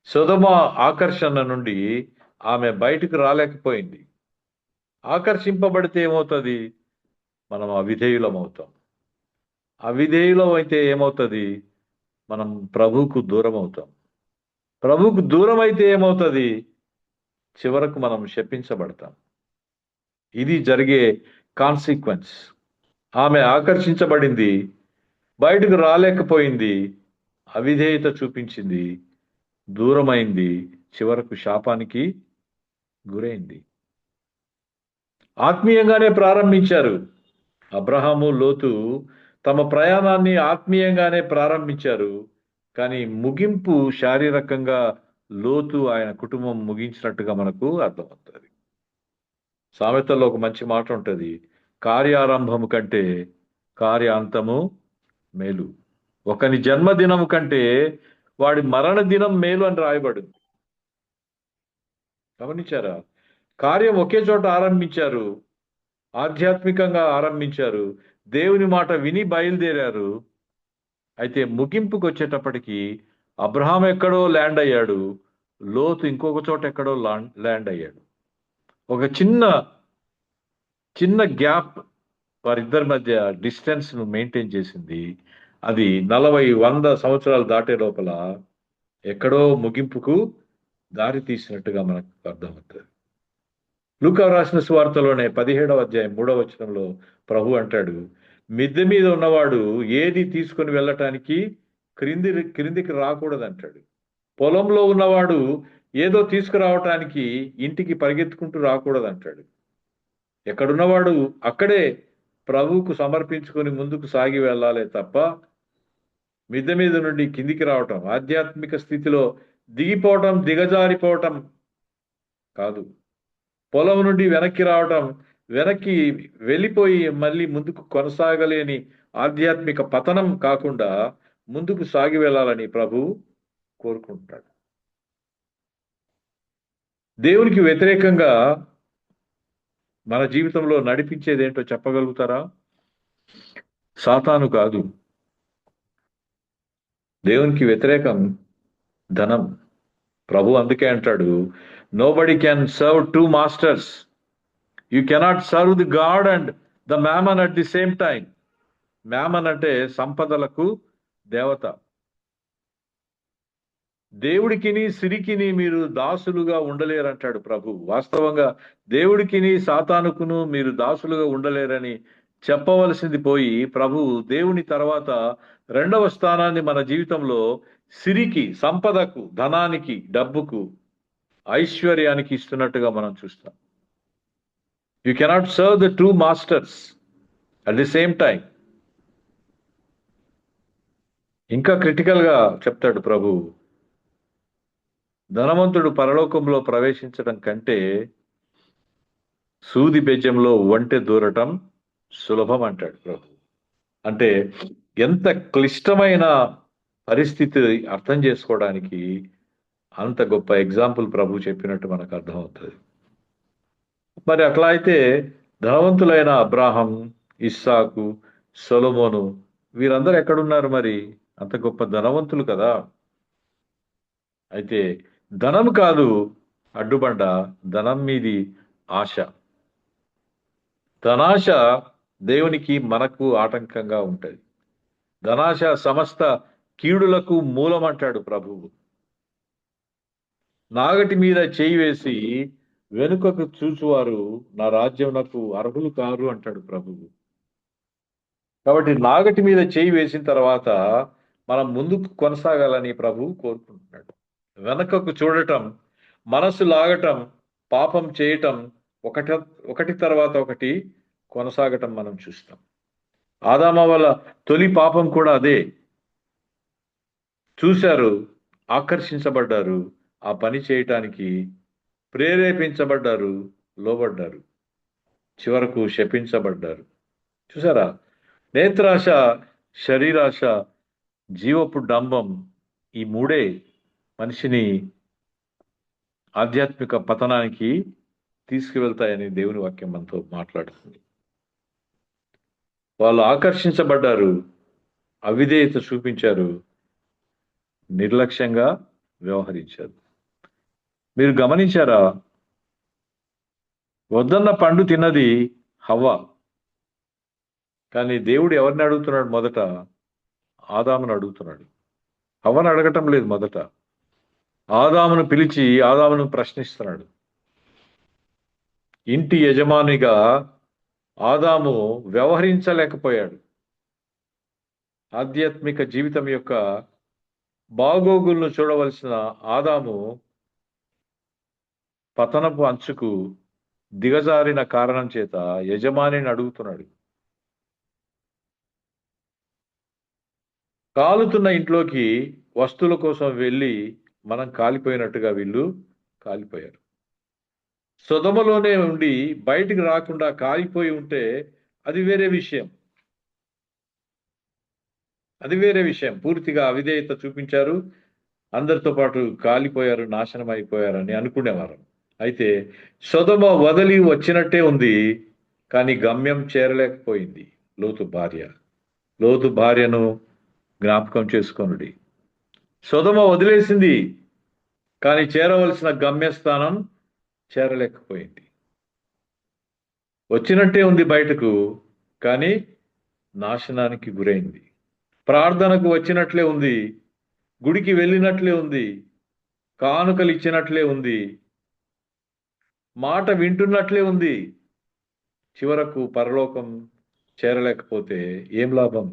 సొదొమ ఆకర్షణ నుండి ఆమె బయటకు రాలేకపోయింది. ఆకర్షింపబడితే ఏమవుతుంది? మనం అవిధేయులం అవుతాం. అవిధేయులం అయితే ఏమవుతుంది? మనం ప్రభువుకు దూరం అవుతాం. ప్రభువుకు దూరం అయితే ఏమవుతుంది? చివరకు మనం శపించబడతాం. ఇది జరిగే కాన్సిక్వెన్స్. ఆమె ఆకర్షించబడింది, బయటకు రాలేకపోయింది, అవిధేయత చూపించింది, దూరమైంది, చివరకు శాపానికి గురైంది. ఆత్మీయంగానే ప్రారంభించారు. అబ్రహాము, లోతు తమ ప్రయాణాన్ని ఆత్మీయంగానే ప్రారంభించారు, కానీ ముగింపు శారీరకంగా లోతు ఆయన కుటుంబం ముగించినట్టుగా మనకు అర్థమవుతుంది. సామెతల్లో ఒక మంచి మాట ఉంటుంది, కార్యారంభము కంటే కార్యాంతము మేలు. ఒకని జన్మదినము కంటే వాడి మరణ దినం మేలు అని రాయబడింది. గమనించారా? కార్యం ఒకే చోట ఆరంభించారు, ఆధ్యాత్మికంగా ఆరంభించారు, దేవుని మాట విని బయలుదేరారు. అయితే ముగింపుకు వచ్చేటప్పటికి అబ్రహాం ఎక్కడో ల్యాండ్ అయ్యాడు, లోతు ఇంకొక చోట ఎక్కడో ల్యాండ్ అయ్యాడు. ఒక చిన్న గ్యాప్ వారిద్దరి మధ్య డిస్టెన్స్ ను మెయింటైన్ చేసింది. అది 40-100 సంవత్సరాలు దాటే లోపల ఎక్కడో ముగింపుకు దారి తీసినట్టుగా మనకు అర్థమవుతుంది. లూకా రాసిన సువార్తలోనే 17వ అధ్యాయం 3వ వచనంలో ప్రభు అంటాడు, మిద్దె మీద ఉన్నవాడు ఏది తీసుకొని వెళ్ళటానికి క్రిందికి రాకూడదు అంటాడు. పొలంలో ఉన్నవాడు ఏదో తీసుకురావటానికి ఇంటికి పరిగెత్తుకుంటూ రాకూడదు అంటాడు. ఎక్కడున్నవాడు అక్కడే ప్రభువుకు సమర్పించుకొని ముందుకు సాగి వెళ్ళాలి తప్ప మిద్దె మీద నుండి కిందికి రావటం, ఆధ్యాత్మిక స్థితిలో దిగిపోవటం, దిగజారిపోవటం కాదు. పొలం నుండి వెనక్కి రావటం, వెనక్కి వెళ్ళిపోయి మళ్ళీ ముందుకు కొనసాగలేని ఆధ్యాత్మిక పతనం కాకుండా ముందుకు సాగి వెళ్ళాలని ప్రభువు కోరుకుంటున్నాడు. దేవునికి వ్యతిరేకంగా మన జీవితంలో నడిపించేది ఏంటో చెప్పగలుగుతారా? సాతాను కాదు. దేవునికి వ్యతిరేకం ధనం. ప్రభు అందుకే అంటాడు, nobody can serve 2 masters. You cannot serve the God and the mammon at the same time. Mammon అంటే సంపదలకు దేవత. దేవుడికిని సిరికిని మీరు దాసులుగా ఉండలేరంటాడు ప్రభు. వాస్తవంగా దేవుడికిని సాతానుకును మీరు దాసులుగా ఉండలేరని చెప్పవలసింది పోయి ప్రభువు దేవుని తర్వాత రెండవ స్థానాన్ని మన జీవితంలో సిరికి, సంపదకు, ధనానికి, డబ్బుకు, ఐశ్వర్యానికి ఇస్తున్నట్టుగా మనం చూస్తాం. You cannot serve the 2 masters at the same time. ఇంకా క్రిటికల్గా చెప్తాడు ప్రభు, ధనవంతుడు పరలోకంలో ప్రవేశించడం కంటే సూది బెజ్జంలో ఒంటె దూరటం సులభం అంటాడు ప్రభు. అంటే ఎంత క్లిష్టమైన పరిస్థితి అర్థం చేసుకోవడానికి అంత గొప్ప ఎగ్జాంపుల్ ప్రభు చెప్పినట్టు మనకు అర్థమవుతుంది. మరి అట్లా అయితే ధనవంతులైన అబ్రాహం, ఇస్సాకు, సొలొమోను వీరందరూ ఎక్కడున్నారు? మరి అంత గొప్ప ధనవంతులు కదా. అయితే ధనం కాదు అడ్డుబండ, ధనం మీది ఆశ. ధనాశ దేవునికి మనకు ఆటంకంగా ఉంటుంది. ధనాశ సమస్త కీడులకు మూలం అంటాడు ప్రభువు. నాగటి మీద చేయి వేసి వెనుకకు చూచువారు నా రాజ్యమునకు అర్హులు కారు అంటాడు ప్రభువు. కాబట్టి నాగటి మీద చేయి వేసిన తర్వాత మనం ముందుకు కొనసాగాలని ప్రభువు కోరుకుంటున్నాడు. వెనకకు చూడటం, మనసు లాగటం, పాపం చేయటం, ఒకటి తర్వాత ఒకటి కొనసాగటం మనం చూస్తాం. ఆదాము వల్ల తొలి పాపం కూడా అదే. చూశారు, ఆకర్షించబడ్డారు, ఆ పని చేయటానికి ప్రేరేపించబడ్డారు, లోబడ్డారు, చివరకు శపించబడ్డారు. చూసారా? నేత్రాశ, శరీరాశ, జీవపు డంబం, ఈ మూడే మనిషిని ఆధ్యాత్మిక పతనానికి తీసుకువెళ్తాయని దేవుని వాక్యం మనతో మాట్లాడుతుంది. వాళ్ళు ఆకర్షించబడ్డారు, అవిధేయత చూపించారు, నిర్లక్ష్యంగా వ్యవహరించారు. మీరు గమనించారా? వద్దన్న పండు తిన్నది హవ్వ. కానీ దేవుడు ఎవరిని అడుగుతున్నాడు? మొదట ఆదామును అడుగుతున్నాడు. హవ్వను అడగటం లేదు. మొదట ఆదామును పిలిచి ఆదామును ప్రశ్నిస్తున్నాడు. ఇంటి యజమానిగా ఆదాము వ్యవహరించలేకపోయాడు. ఆధ్యాత్మిక జీవితం యొక్క బాగోగులను చూడవలసిన ఆదాము పతనపు అంచుకు దిగజారిన కారణం చేత యజమానిని అడుగుతున్నాడు. కాలుతున్న ఇంట్లోకి వస్తువుల కోసం వెళ్ళి మనం కాలిపోయినట్టుగా వీళ్ళు కాలిపోయారు. సొదొమలోనే ఉండి బయటికి రాకుండా కాలిపోయి ఉంటే అది వేరే విషయం. అది వేరే విషయం. పూర్తిగా అవిధేయత చూపించారు, అందరితో పాటు కాలిపోయారు, నాశనం అయిపోయారని అనుకునేవారు. అయితే సొదొమ వదిలి వచ్చినట్టే ఉంది, కానీ గమ్యం చేరలేకపోయింది. లోతు భార్యను జ్ఞాపకం చేసుకొనుడి. సొదొమ వదిలేసింది, కానీ చేరవలసిన గమ్యస్థానం చేరలేకపోయింది. వచ్చినట్టే ఉంది బయటకు, కానీ నాశనానికి గురైంది. ప్రార్థనకు వచ్చినట్లే ఉంది, గుడికి వెళ్ళినట్లే ఉంది, కానుకలు ఇచ్చినట్లే ఉంది, మాట వింటున్నట్లే ఉంది. చివరకు పరలోకం చేరలేకపోతే ఏం లాభం?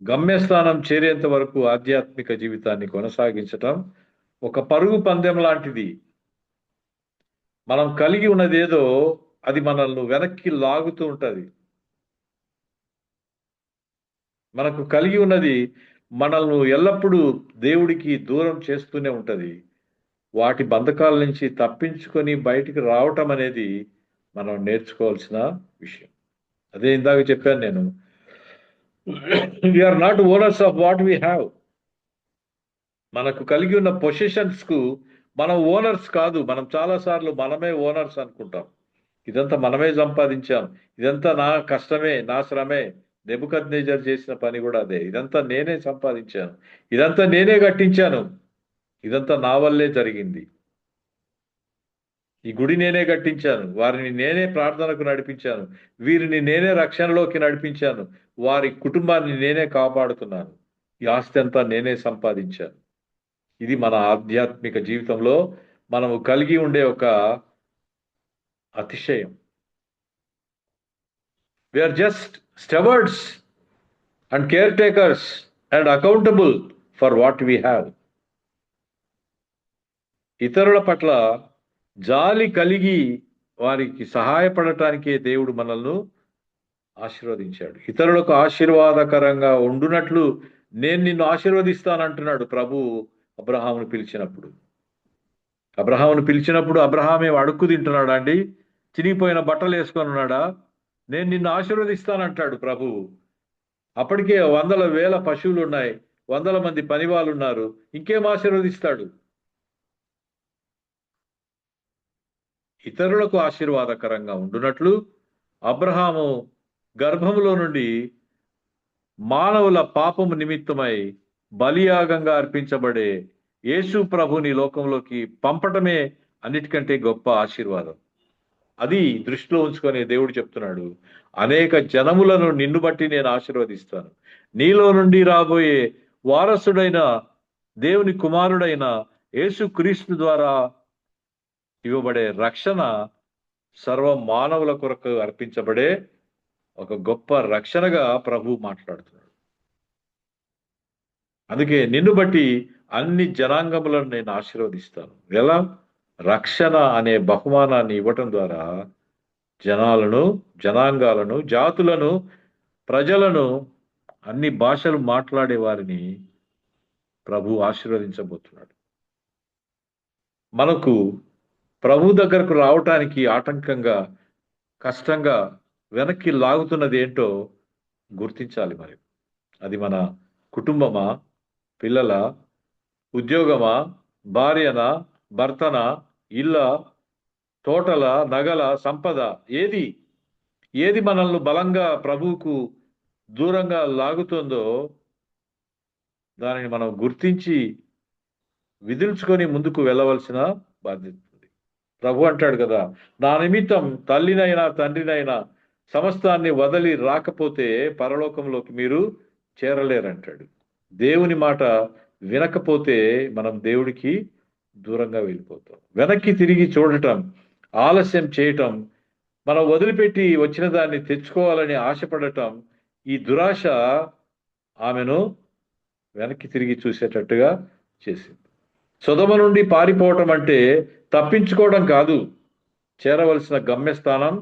గమ్యస్థానం చేరేంత వరకు ఆధ్యాత్మిక జీవితాన్ని కొనసాగించటం ఒక పరుగు పందెం లాంటిది. మనం కలిగి ఉన్నదేదో అది మనల్ని వెనక్కి లాగుతూ ఉంటుంది. మనకు కలిగి ఉన్నది మనల్ని ఎల్లప్పుడూ దేవుడికి దూరం చేస్తూనే ఉంటుంది. వాటి బంధకాల నుంచి తప్పించుకొని బయటికి రావటం అనేది మనం నేర్చుకోవాల్సిన విషయం. అదే ఇందాక చెప్పాను నేను, we are not owners of what we have. మనకు కలిగి ఉన్న పొజిషన్స్ కు మనం ఓనర్స్ కాదు. మనం చాలాసార్లు మనమే ఓనర్స్ అనుకుంటాం. ఇదంతా మనమే సంపాదించాం, ఇదంతా నా కష్టమే, నా శ్రమే. నెబుకద్నెజర్ చేసిన పని కూడా అదే. ఇదంతా నేనే సంపాదించాను, ఇదంతా నేనే కట్టించాను, ఇదంతా నా వల్లే జరిగింది. ఈ గుడి నేనే కట్టించాను, వారిని నేనే ప్రార్థనకు నడిపించాను, వీరిని నేనే రక్షణలోకి నడిపించాను, వారి కుటుంబాన్ని నేనే కాపాడుతున్నాను, ఈ ఆస్తి అంతా నేనే సంపాదించాను. ఇది మన ఆధ్యాత్మిక జీవితంలో మనము కలిగి ఉండే ఒక అతిశయం. We are just stewards and care takers and accountable for what we have. ఇతరుల పట్ల జాలి కలిగి వారికి సహాయపడటానికే దేవుడు మనల్ని ఆశీర్వదించాడు. ఇతరులకు ఆశీర్వాదకరంగా ఉండునట్లు నేను నిన్ను ఆశీర్వదిస్తానంటున్నాడు ప్రభు అబ్రహామును పిలిచినప్పుడు. అబ్రహామును పిలిచినప్పుడు అబ్రహామే అడుక్కు తింటున్నాడా అండి? చినిగిపోయిన బట్టలు వేసుకొని ఉన్నాడా? నేను నిన్ను ఆశీర్వదిస్తానంటాడు ప్రభువు. అప్పటికే 100,000 పశువులు ఉన్నాయి, 100 మంది పనివాళ్ళు ఉన్నారు, ఇంకేం ఆశీర్వదిస్తాడు? ఇతరులకు ఆశీర్వాదకరంగా ఉండునట్లు అబ్రహాము గర్భములో నుండి మానవుల పాపము నిమిత్తమై బలియాగంగా అర్పించబడే యేసు ప్రభుని లోకంలోకి పంపటమే అన్నిటికంటే గొప్ప ఆశీర్వాదం. అది దృష్టిలో ఉంచుకొని దేవుడు చెప్తున్నాడు, అనేక జనములను నిన్ను బట్టి నేను ఆశీర్వదిస్తాను. నీలో నుండి రాబోయే వారసుడైన దేవుని కుమారుడైన యేసు క్రీస్తు ద్వారా ఇవ్వబడే రక్షణ సర్వ మానవుల కొరకు అర్పించబడే ఒక గొప్ప రక్షణగా ప్రభు మాట్లాడుతున్నాడు. అందుకే నిన్ను బట్టి అన్ని జనాంగములను నేను ఆశీర్వదిస్తాను. ఎలా? రక్షణ అనే బహుమానాన్ని ఇవ్వటం ద్వారా జనాలను, జనాంగాలను, జాతులను, ప్రజలను, అన్ని భాషలు మాట్లాడే వారిని ప్రభు ఆశీర్వదించబోతున్నాడు. మనకు ప్రభు దగ్గరకు రావటానికి ఆటంకంగా, కష్టంగా, వెనక్కి లాగుతున్నది ఏంటో గుర్తించాలి. మరి అది మన కుటుంబమా, పిల్లల, ఉద్యోగమా, భార్యనా, భర్తనా, ఇళ్ళ, తోటల, నగల, సంపద, ఏది మనల్ని బలంగా ప్రభువుకు దూరంగా లాగుతుందో దానిని మనం గుర్తించి విదిల్చుకొని ముందుకు వెళ్ళవలసిన బాధ్యత ఉంది. ప్రభు అంటాడు కదా, నా నిమిత్తం తల్లినైనా తండ్రినైనా సమస్తాన్ని వదిలి రాకపోతే పరలోకంలోకి మీరు చేరలేరంటాడు. దేవుని మాట వినకపోతే మనం దేవుడికి దూరంగా వెళ్ళిపోతాం. వెనక్కి తిరిగి చూడటం, ఆలస్యం చేయటం, మనం వదిలిపెట్టి వచ్చిన దాన్ని తెచ్చుకోవాలని ఆశపడటం, ఈ దురాశ ఆమెను వెనక్కి తిరిగి చూసేటట్టుగా చేసింది. సొదొమ నుండి పారిపోవటం అంటే తప్పించుకోవడం కాదు, చేరవలసిన గమ్యస్థానం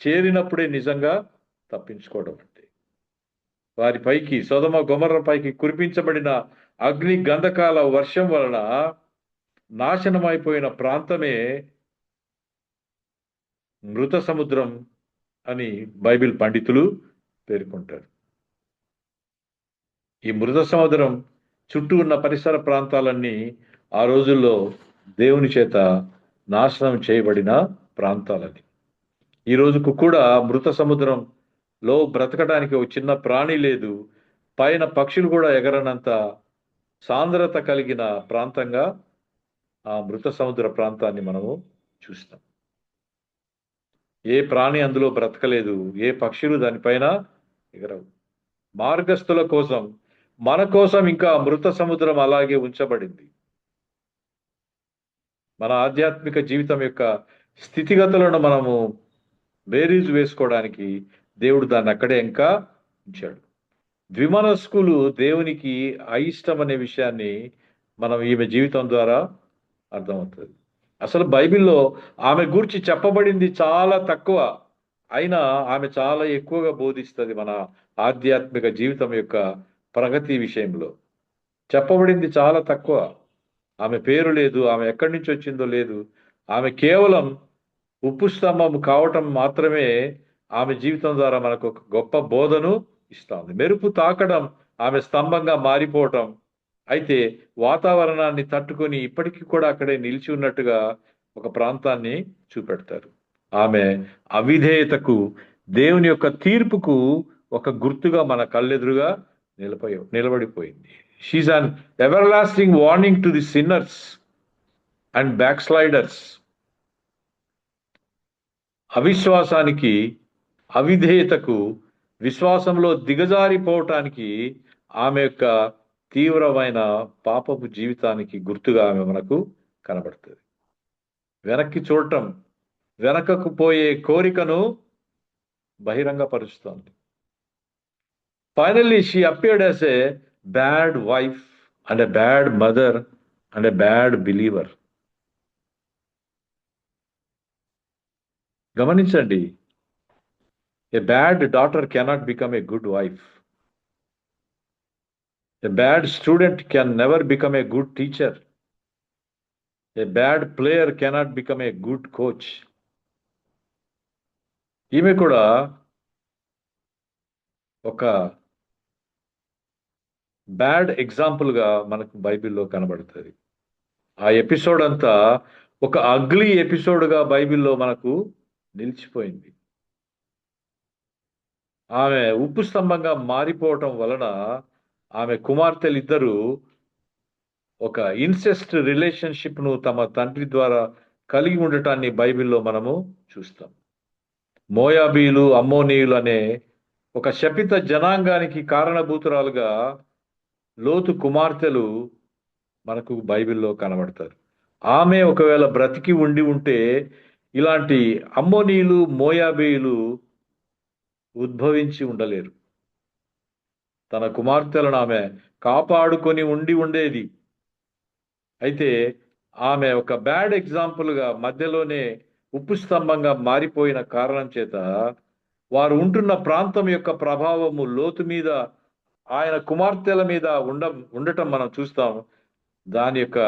చేరినప్పుడే నిజంగా తప్పించుకోవడం అంటే. వారిపైకి, సొదొమ గొమొర్రా పైకి కురిపించబడిన అగ్ని గంధకాల వర్షం వలన నాశనమైపోయిన ప్రాంతమే మృత సముద్రం అని బైబిల్ పండితులు పేర్కొంటారు. ఈ మృత సముద్రం చుట్టూ ఉన్న పరిసర ప్రాంతాలన్నీ ఆ రోజుల్లో దేవుని చేత నాశనం చేయబడిన ప్రాంతాలని. ఈ రోజుకు కూడా మృత సముద్రంలో బ్రతకడానికి ఒక చిన్న ప్రాణి లేదు, పైన పక్షులు కూడా ఎగరనంత సాంద్రత కలిగిన ప్రాంతంగా ఆ మృత సముద్ర ప్రాంతాన్ని మనము చూస్తాం. ఏ ప్రాణి అందులో బ్రతకలేదు, ఏ పక్షులు దానిపైన ఎగరవు. మార్గస్థుల కోసం, మన కోసం ఇంకా మృత సముద్రం అలాగే ఉంచబడింది. మన ఆధ్యాత్మిక జీవితం యొక్క స్థితిగతులను మనము బేరీజు వేసుకోవడానికి దేవుడు దాన్ని అక్కడే ఇంకా ఉంచాడు. ద్విమనస్కులు దేవునికి అయిష్టం అనే విషయాన్ని మనం ఈమె జీవితం ద్వారా అర్థమవుతుంది. అసలు బైబిల్లో ఆమె గురించి చెప్పబడింది చాలా తక్కువ, అయినా ఆమె చాలా ఎక్కువగా బోధిస్తుంది మన ఆధ్యాత్మిక జీవితం యొక్క ప్రగతి విషయంలో. చెప్పబడింది చాలా తక్కువ. ఆమె పేరు లేదు, ఆమె ఎక్కడి నుంచి వచ్చిందో లేదు. ఆమె కేవలం ఉప్పు స్తంభం కావటం మాత్రమే ఆమె జీవితం ద్వారా మనకు ఒక గొప్ప బోధను ఇస్తుంది. మెరుపు తాకడం ఆమె స్తంభంగా మారిపోవటం, అయితే వాతావరణాన్ని తట్టుకొని ఇప్పటికీ కూడా అక్కడే నిలిచి ఉన్నట్టుగా ఒక ప్రాంతాన్ని చూపెడతారు. ఆమె అవిధేయతకు, దేవుని యొక్క తీర్పుకు ఒక గుర్తుగా మన కళ్ళెదురుగా నిలబడిపోయింది. She is an ever warning to the sinners and backsliders. అవిశ్వాసానికి, అవిధేయతకు, విశ్వాసంలో దిగజారిపోవటానికి ఆమె యొక్క తీవ్రమైన పాపపు జీవితానికి గుర్తుగా ఆమె మనకు కనబడుతుంది. వెనక్కి చూడటం, వెనకకు పోయే కోరికను బహిరంగపరుస్తోంది. Finally she appeared as a bad wife and a bad mother and a bad believer. గమనించండి, a bad daughter cannot become a good wife. A bad student can never become a good teacher. A bad player cannot become a good coach. ఈమె కూడా ఒక బ్యాడ్ ఎగ్జాంపుల్గా మనకు బైబిల్లో కనబడుతుంది. ఆ ఎపిసోడ్ అంతా ఒక అగ్లీ ఎపిసోడ్గా బైబిల్లో మనకు నిలిచిపోయింది. ఆమె ఉప్పు స్తంభంగా మారిపోవటం వలన ఆమె కుమార్తెలిద్దరూ ఒక ఇన్సెస్ట్ రిలేషన్షిప్ను తమ తండ్రి ద్వారా కలిగి ఉండటాన్ని బైబిల్లో మనము చూస్తాం. మోయాబీలు, అమ్మోనీయులు అనే ఒక శపిత జనాంగానికి కారణభూతురాలుగా లోతు కుమార్తెలు మనకు బైబిల్లో కనబడతారు. ఆమె ఒకవేళ బ్రతికి ఉంటే ఇలాంటి అమ్మోనీయులు, మోయాబీయులు ఉద్భవించి ఉండలేరు. తన కుమార్తెలను ఆమె కాపాడుకొని ఉండేది. అయితే ఆమె ఒక బ్యాడ్ ఎగ్జాంపుల్గా మధ్యలోనే ఉప్పు స్తంభంగా మారిపోయిన కారణం చేత వారు ఉంటున్న ప్రాంతం యొక్క ప్రభావము లోతు మీద, ఆయన కుమార్తెల మీద ఉండటం మనం చూస్తాం. దాని యొక్క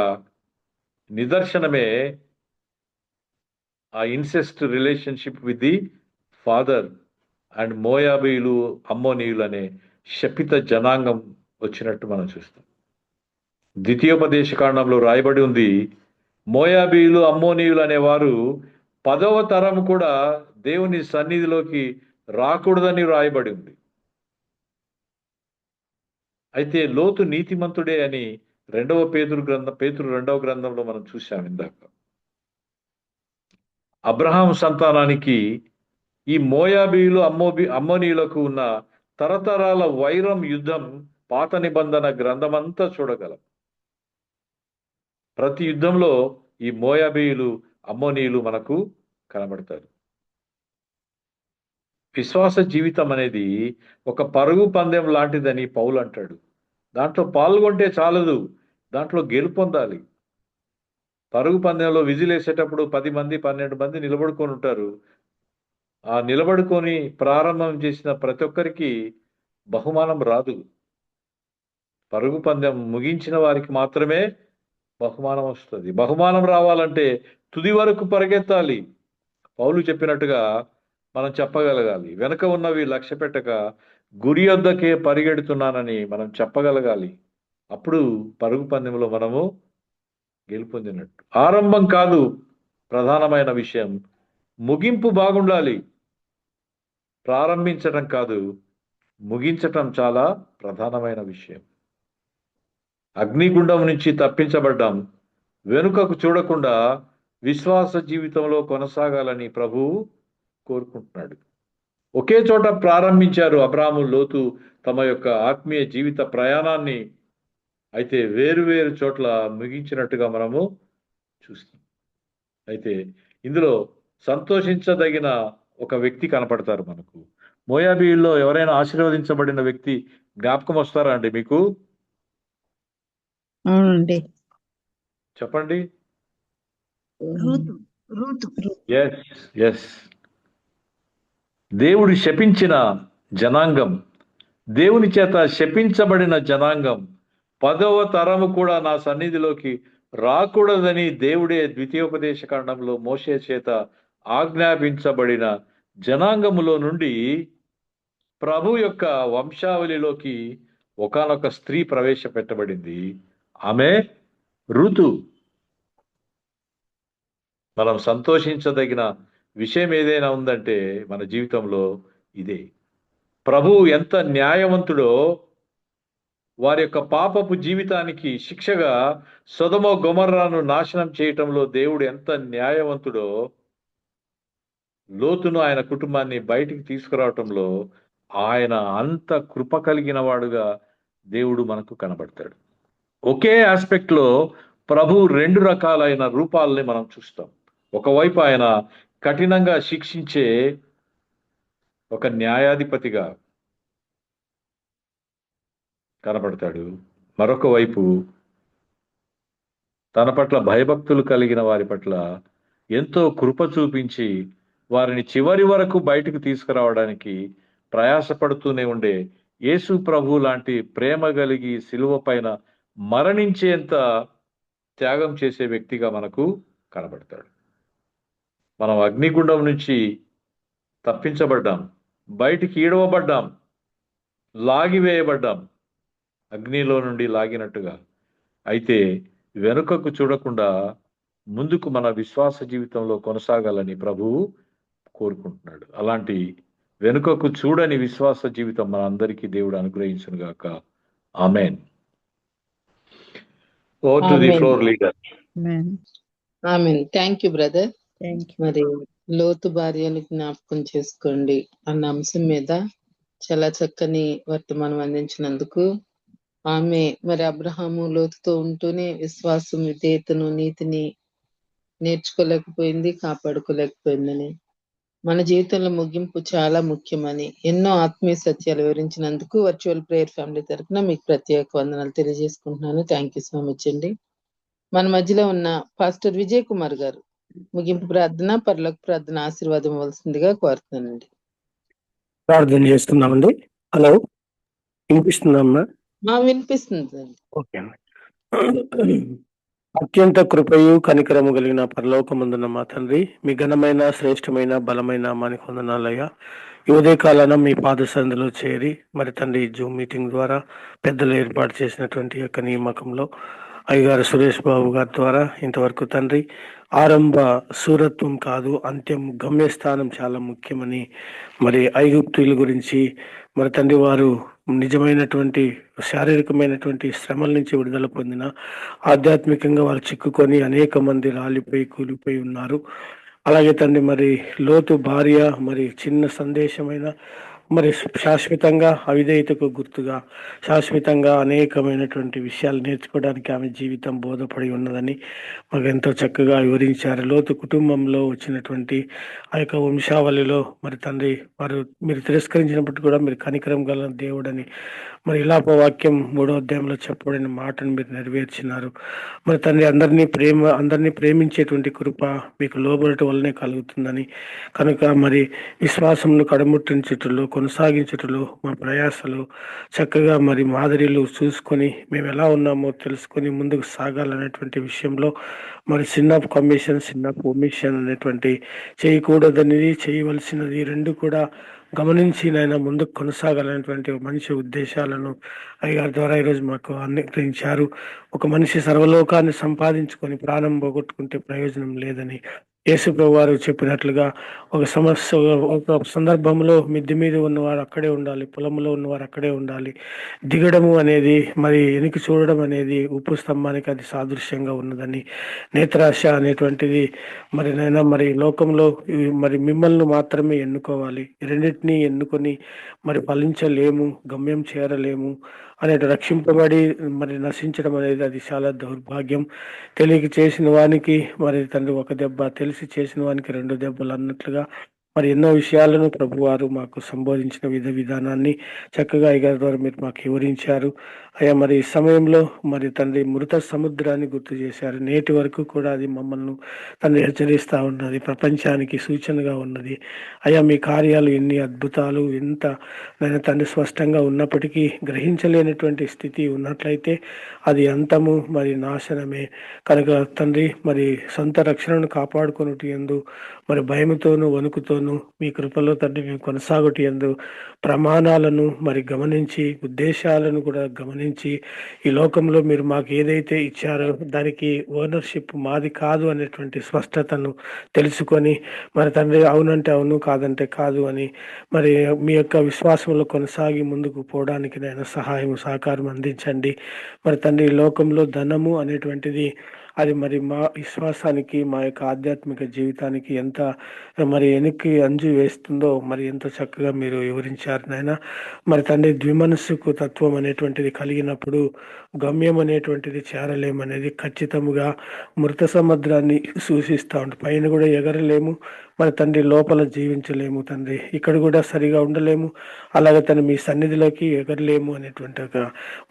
నిదర్శనమే ఆ incest relationship with the father and మోయాబీయులు, అమ్మోనీయులు అనే శపిత జనాంగం వచ్చినట్టు మనం చూస్తాం. ద్వితీయోపదేశ కాండంలో రాయబడి ఉంది, మోయాబీయులు, అమ్మోనీయులు అనేవారు 10వ తరం కూడా దేవుని సన్నిధిలోకి రాకూడదని రాయబడి ఉంది. అయితే లోతు నీతిమంతుడే అని పేతురు 2వ గ్రంథంలో మనం చూసాం ఇందాక. అబ్రహాం సంతానానికి ఈ మోయాబీయులు, అమ్మోనీయులకు ఉన్న తరతరాల వైరం, యుద్ధం పాత నిబంధన గ్రంథమంతా చూడగలం. ప్రతి యుద్ధంలో ఈ మోయాబీయులు, అమ్మోనీయులు మనకు కనబడతారు. విశ్వాస జీవితం అనేది ఒక పరుగు పందెం లాంటిదని పౌలు అంటాడు. దాంట్లో పాల్గొంటే చాలదు, దాంట్లో గెలుపొందాలి. పరుగు పందెంలో విజిలేసేటప్పుడు 10 మంది 12 మంది నిలబడుకొని ఉంటారు. ఆ నిలబడుకొని ప్రారంభం చేసిన ప్రతి ఒక్కరికి బహుమానం రాదు. పరుగు పందెం ముగించిన వారికి మాత్రమే బహుమానం వస్తుంది. బహుమానం రావాలంటే తుది వరకు పరిగెత్తాలి. పౌలు చెప్పినట్టుగా మనం చెప్పగలగాలి. వెనుక ఉన్నవి లక్ష్య పెట్టక గురి వద్దకే పరిగెడుతున్నానని మనం చెప్పగలగాలి. అప్పుడు పరుగు పందెంలో మనము గెలుపొందినట్టు. ఆరంభం కాదు ప్రధానమైన విషయం, ముగింపు బాగుండాలి. ప్రారంభించటం కాదు, ముగించటం చాలా ప్రధానమైన విషయం. అగ్నిగుండం నుంచి తప్పించబడ్డాం, వెనుకకు చూడకుండా విశ్వాస జీవితంలో కొనసాగాలని ప్రభువు కోరుకుంటున్నాడు. ఒకే చోట ప్రారంభించారు అబ్రాహాము, లోతు తమ యొక్క ఆత్మీయ జీవిత ప్రయాణాన్ని. అయితే వేరు చోట్ల ముగించినట్టుగా మనము చూస్తాం. అయితే ఇందులో సంతోషించదగిన ఒక వ్యక్తి కనపడతారు మనకు. మోయాబీయుల్లో ఎవరైనా ఆశీర్వదించబడిన వ్యక్తి జ్ఞాపకం వస్తారా అండి మీకు? అవునండి. చెప్పండి. Ruth Ruth yes, yes. దేవుడు శపించిన జనాంగం, దేవుని చేత శపించబడిన జనాంగం, 10వ తరము కూడా నా సన్నిధిలోకి రాకూడదని దేవుడే ద్వితీయోపదేశ కాండంలో మోషే చేత ఆజ్ఞాపించబడిన జనాంగములో నుండి ప్రభు యొక్క వంశావళిలోకి ఒకానొక స్త్రీ ప్రవేశపెట్టబడింది. ఆమె ఋతు. మనం సంతోషించదగిన విషయం ఏదైనా ఉందంటే మన జీవితంలో ఇదే. ప్రభువు ఎంత న్యాయవంతుడో, వారి యొక్క పాపపు జీవితానికి శిక్షగా సొదొమ గొమొర్రాను నాశనం చేయటంలో దేవుడు ఎంత న్యాయవంతుడో, లోతును ఆయన కుటుంబాన్ని బయటికి తీసుకురావటంలో ఆయన అంత కృప కలిగిన వాడుగా దేవుడు మనకు కనబడతాడు. ఒకే ఆస్పెక్ట్ లో ప్రభు 2 రకాలైన రూపాలని మనం చూస్తాం. ఒకవైపు ఆయన కఠినంగా శిక్షించే ఒక న్యాయాధిపతిగా కనబడతాడు. మరొక వైపు తన పట్ల భయభక్తులు కలిగిన వారి పట్ల ఎంతో కృప చూపించి వారిని చివరి వరకు బయటకు తీసుకురావడానికి ప్రయాసపడుతూనే ఉండే యేసు ప్రభు లాంటి ప్రేమ కలిగి సిలువ పైన మరణించేంత త్యాగం చేసే వ్యక్తిగా మనకు కనబడతాడు. మనం అగ్నిగుండం నుంచి తప్పించబడ్డాం, బయటికి ఈడవబడ్డాం, లాగివేయబడ్డాం, అగ్నిలో నుండి లాగినట్టుగా. అయితే వెనుకకు చూడకుండా ముందుకు మన విశ్వాస జీవితంలో కొనసాగాలని ప్రభువు కోరుకుంటున్నాడు. అలాంటి వెనుకకు చూడని విశ్వాస జీవితం మన అందరికీ దేవుడు అనుగ్రహించును గాక. Amen. Oh to the floor leader. Amen. Thank you brother. Thank you. మరి లోతు భార్యను జ్ఞాపకం చేసుకోండి అన్న అంశం మీద చాలా చక్కని వర్తమానం అందించినందుకు ఆమె మరి అబ్రహాము లోతుతో ఉంటూనే విశ్వాసం, విధేయతను, నీతిని నేర్చుకోలేకపోయింది, కాపాడుకోలేకపోయిందని, మన జీవితంలో ముగింపు చాలా ముఖ్యమని ఎన్నో ఆత్మీయ సత్యాలు వివరించినందుకు వర్చువల్ ప్రేయర్ ఫ్యామిలీ తరఫున మీకు ప్రత్యేక వందనాలు తెలియజేసుకుంటున్నాను. థ్యాంక్ యూ సో మచ్ అండి. మన మధ్యలో ఉన్న పాస్టర్ విజయ్ కుమార్ గారు ముగింపు ప్రార్థన, పరలోక ప్రార్థన ఆశీర్వాదం ఇవ్వాల్సిందిగా కోరుతున్నానండి. ప్రార్థన చేస్తున్నామండి. హలో, వినిపిస్తుందమ్మా? వినిపిస్తుందండి. ఓకే అండి. అత్యంత కృపయు కనికరము కలిగిన పరలోకమందున్న మా తండ్రి, మీ ఘనమైన శ్రేష్టమైన బలమైన నామానికి వందనాలయ్యా. ఈ ఉదయకాలాన మీ పాద సన్నిధిలో చేరి మరి తండ్రి జూమ్ మీటింగ్ ద్వారా పెద్దలు ఏర్పాటు చేసినటువంటి యొక్క నియామకంలో అయ్యగారు సురేష్ బాబు గారి ద్వారా ఇంతవరకు తండ్రి ఆరంభ సూరత్వం కాదు, అంత్యం గమ్యస్థానం చాలా ముఖ్యమని, మరి ఐగుప్తుల గురించి మరి తండ్రి వారు నిజమైనటువంటి శారీరకమైనటువంటి శ్రమల నుంచి విడుదల పొందిన, ఆధ్యాత్మికంగా వారు చిక్కుకొని అనేక మంది రాలిపోయి కూలిపోయి ఉన్నారు. అలాగే తండ్రి మరి లోతు భార్య మరి చిన్న సందేశమైన మరి శాశ్వతంగా అవిధేయతకు గుర్తుగా శాశ్వతంగా అనేకమైనటువంటి విషయాలు నేర్చుకోవడానికి ఆమె జీవితం బోధపడి ఉన్నదని మాకు ఎంతో చక్కగా వివరించారు. లోతు కుటుంబంలో వచ్చినటువంటి ఆ యొక్క వంశావళిలో మరి తండ్రి వారు మీరు తిరస్కరించినప్పటికీ కూడా మీరు కనికరం గల దేవుడని మరి ఇలాప వాక్యం 3వ అధ్యాయంలో చెప్పబడిన మాటను మీరు నెరవేర్చినారు. మరి తండ్రి అందరినీ ప్రేమించేటువంటి కృప మీకు లోబడటం వల్లనే కలుగుతుందని, కనుక మరి విశ్వాసంలో కడముట్టించుటలో కొనసాగించుటలో మా ప్రయాసలు చక్కగా మరి మాదిరిలు చూసుకొని మేము ఎలా ఉన్నామో తెలుసుకొని ముందుకు సాగాలనేటువంటి విషయంలో మరి sin of commission, sin of omission అనేటువంటి చేయకూడదనేది చేయవలసినది రెండు కూడా గమనించి నాయన ముందుకు కొనసాగాలనేటువంటి మంచి ఉద్దేశాలను అయ్యగారి ద్వారా ఈరోజు మాకు అనుగ్రహించారు. ఒక మనిషి సర్వలోకాన్ని సంపాదించుకొని ప్రాణం పోగొట్టుకుంటే ప్రయోజనం లేదని యేసు ప్రభు వారు చెప్పినట్లుగా ఒక సందర్భంలో మిద్ది మీద ఉన్నవారు అక్కడే ఉండాలి, పొలంలో ఉన్నవారు అక్కడే ఉండాలి. దిగడము అనేది మరి వెనక్కి చూడడం అనేది ఉప్పు స్తంభానికి అది సాదృశ్యంగా ఉన్నదని, నేత్రాశ అనేటువంటిది మరి నైనా మరి లోకంలో మరి మిమ్మల్ని మాత్రమే ఎన్నుకోవాలి, రెండింటినీ ఎన్నుకొని మరి ఫలించలేము, గమ్యం చేరలేము అనే రక్షింపబడి మరి నశించడం అనేది అది చాలా దౌర్భాగ్యం. తెలియక చేసిన వానికి మరి తండ్రి ఒక దెబ్బ, తెలిసి చేసిన వానికి 2 దెబ్బలు అన్నట్లుగా మరి ఎన్నో విషయాలను ప్రభువారు మాకు సంబోధించిన విధానాన్ని చక్కగా అయ్యగారి ద్వారా మీరు మాకు వివరించారు. అయ్యా మరి ఈ సమయంలో మరి తండ్రి మృత సముద్రాన్ని గుర్తు చేశారు. నేటి వరకు కూడా అది మమ్మల్ని తండ్రి హెచ్చరిస్తూ ఉన్నది, ప్రపంచానికి సూచనగా ఉన్నది. అయ్యా మీ కార్యాలు ఎన్ని అద్భుతాలు, ఎంత నేను తండ్రి స్పష్టంగా ఉన్నప్పటికీ గ్రహించలేనటువంటి స్థితి ఉన్నట్లయితే అది అంతము మరి నాశనమే కనుక తండ్రి మరి సొంత రక్షణను కాపాడుకొనుటి యందు మరి భయముతోనూ వణుకుతోనూ మీ కృపలో తండ్రి మేము కొనసాగుటి యందు ప్రమాణాలను మరి గమనించి, ఉద్దేశాలను కూడా గమనించి, ఈ లోకంలో మీరు మాకు ఏదైతే ఇచ్చారో దానికి ఓనర్షిప్ మాది కాదు అనేటువంటి స్పష్టతను తెలుసుకొని మరి తండ్రి అవునంటే అవును, కాదంటే కాదు అని మరి మీ యొక్క విశ్వాసంలో కొనసాగి ముందుకు పోవడానికి నేను సహాయం సహకారం అందించండి. మరి తండ్రి ఈ లోకంలో ధనము అనేటువంటిది అది మరి మా విశ్వాసానికి, మా యొక్క ఆధ్యాత్మిక జీవితానికి ఎంత మరి వెనక్కి అంజు వేస్తుందో మరి ఎంతో చక్కగా మీరు వివరించారు నాయన. మరి తండ్రి ద్విమనస్సుకు తత్వం అనేటువంటిది కలిగినప్పుడు గమ్యం అనేటువంటిది చేరలేమనేది ఖచ్చితంగా మృత సముద్రాన్ని సూచిస్తూ ఉంటుంది. పైన కూడా ఎగరలేము, మరి తండ్రి లోపల జీవించలేము తండ్రి, ఇక్కడ కూడా సరిగా ఉండలేము, అలాగే తను మీ సన్నిధిలోకి ఎగరలేము అనేటువంటి ఒక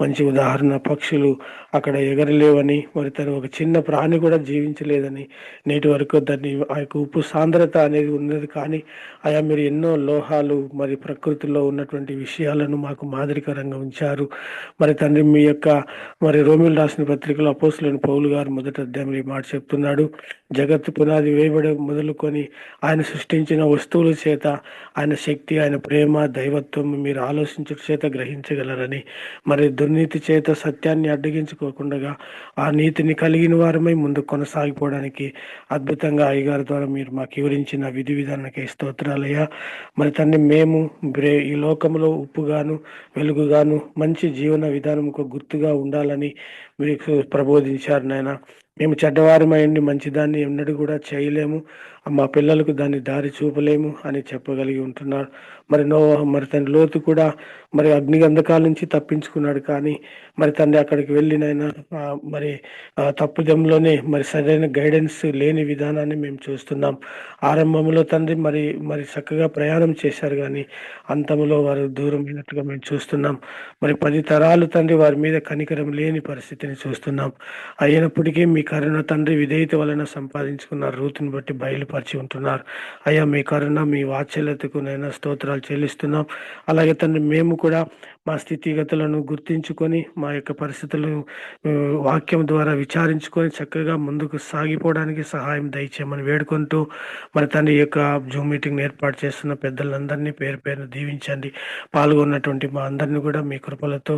మంచి ఉదాహరణ. పక్షులు అక్కడ ఎగరలేవని, మరి తను ఒక చిన్న ప్రాణి కూడా జీవించలేదని, నేటి వరకు దాన్ని ఆ యొక్క ఉప్పు సాంద్రత అనేది ఉన్నది. కానీ ఆయా మీరు ఎన్నో లోహాలు మరి ప్రకృతిలో ఉన్నటువంటి విషయాలను మాకు మాదిరికరంగా ఉంచారు. మరి తండ్రి మీ యొక్క మరి రోమిల్ రాసిన పత్రికలో అపోస్తులైన పౌలు గారు మొదటి అధ్యాయంలో ఈ మాట చెప్తున్నాడు. జగత్తు పునాది వేయబడి మొదలుకొని ఆయన సృష్టించిన వస్తువుల చేత ఆయన శక్తి, ఆయన ప్రేమ, దైవత్వం మీరు ఆలోచించుట చేత గ్రహించగలరని, మరి దుర్నీతి చేత సత్యాన్ని అడ్డగించుకోకుండా ఆ నీతిని కలిగిన వారమై ముందు కొనసాగిపోవడానికి అద్భుతంగా అయ్యగారి ద్వారా మీరు మాకు వివరించిన విధి విధానానికి స్తోత్రాలయ్యా. మరి తండ్రి మేము ఈ లోకంలో ఉప్పుగాను వెలుగుగాను మంచి జీవన విధానంకు గుర్తుగా ఉండాలని మీకు ప్రబోధించారు నాయన. మేము చెడ్డవారమైంది మంచిదాన్ని ఎన్నడూ కూడా చేయలేము, మా పిల్లలకు దాన్ని దారి చూపలేము అని చెప్పగలిగి ఉంటున్నారు. మరి తన లోతు కూడా మరి అగ్ని గంధకాల నుంచి తప్పించుకున్నాడు. కానీ మరి తండ్రి అక్కడికి వెళ్ళినైనా మరి తప్పుదంలోనే మరి సరైన గైడెన్స్ లేని విధానాన్ని మేము చూస్తున్నాం. ఆరంభంలో తండ్రి మరి చక్కగా ప్రయాణం చేశారు, కానీ అంతంలో వారు దూరమైనట్టుగా మేము చూస్తున్నాం. మరి 10 తరాలు తండ్రి వారి మీద కనికరం లేని పరిస్థితిని చూస్తున్నాం. అయినప్పటికీ మీ కరుణ తండ్రి విధేయత వలన సంపాదించుకున్న రూతుని బట్టి బయలుపరిచి ఉంటున్నారు. అయ్యా మీ కరుణ, మీ వాత్సల్యతకు నైనా స్తోత్రాలు చెల్లిస్తున్నాం. అలాగే తండ్రి మేము కూడా మా స్థితిగతులను గుర్తించుకొని మా యొక్క పరిస్థితులను వాక్యం ద్వారా విచారించుకొని చక్కగా ముందుకు సాగిపోవడానికి సహాయం దయచేయమని వేడుకుంటూ, మరి తండ్రి యొక్క జూమ్ మీటింగ్ ఏర్పాటు చేస్తున్న పెద్దలందరినీ పేరు పేరును దీవించండి. పాల్గొన్నటువంటి మా అందరినీ కూడా మీ కృపలతో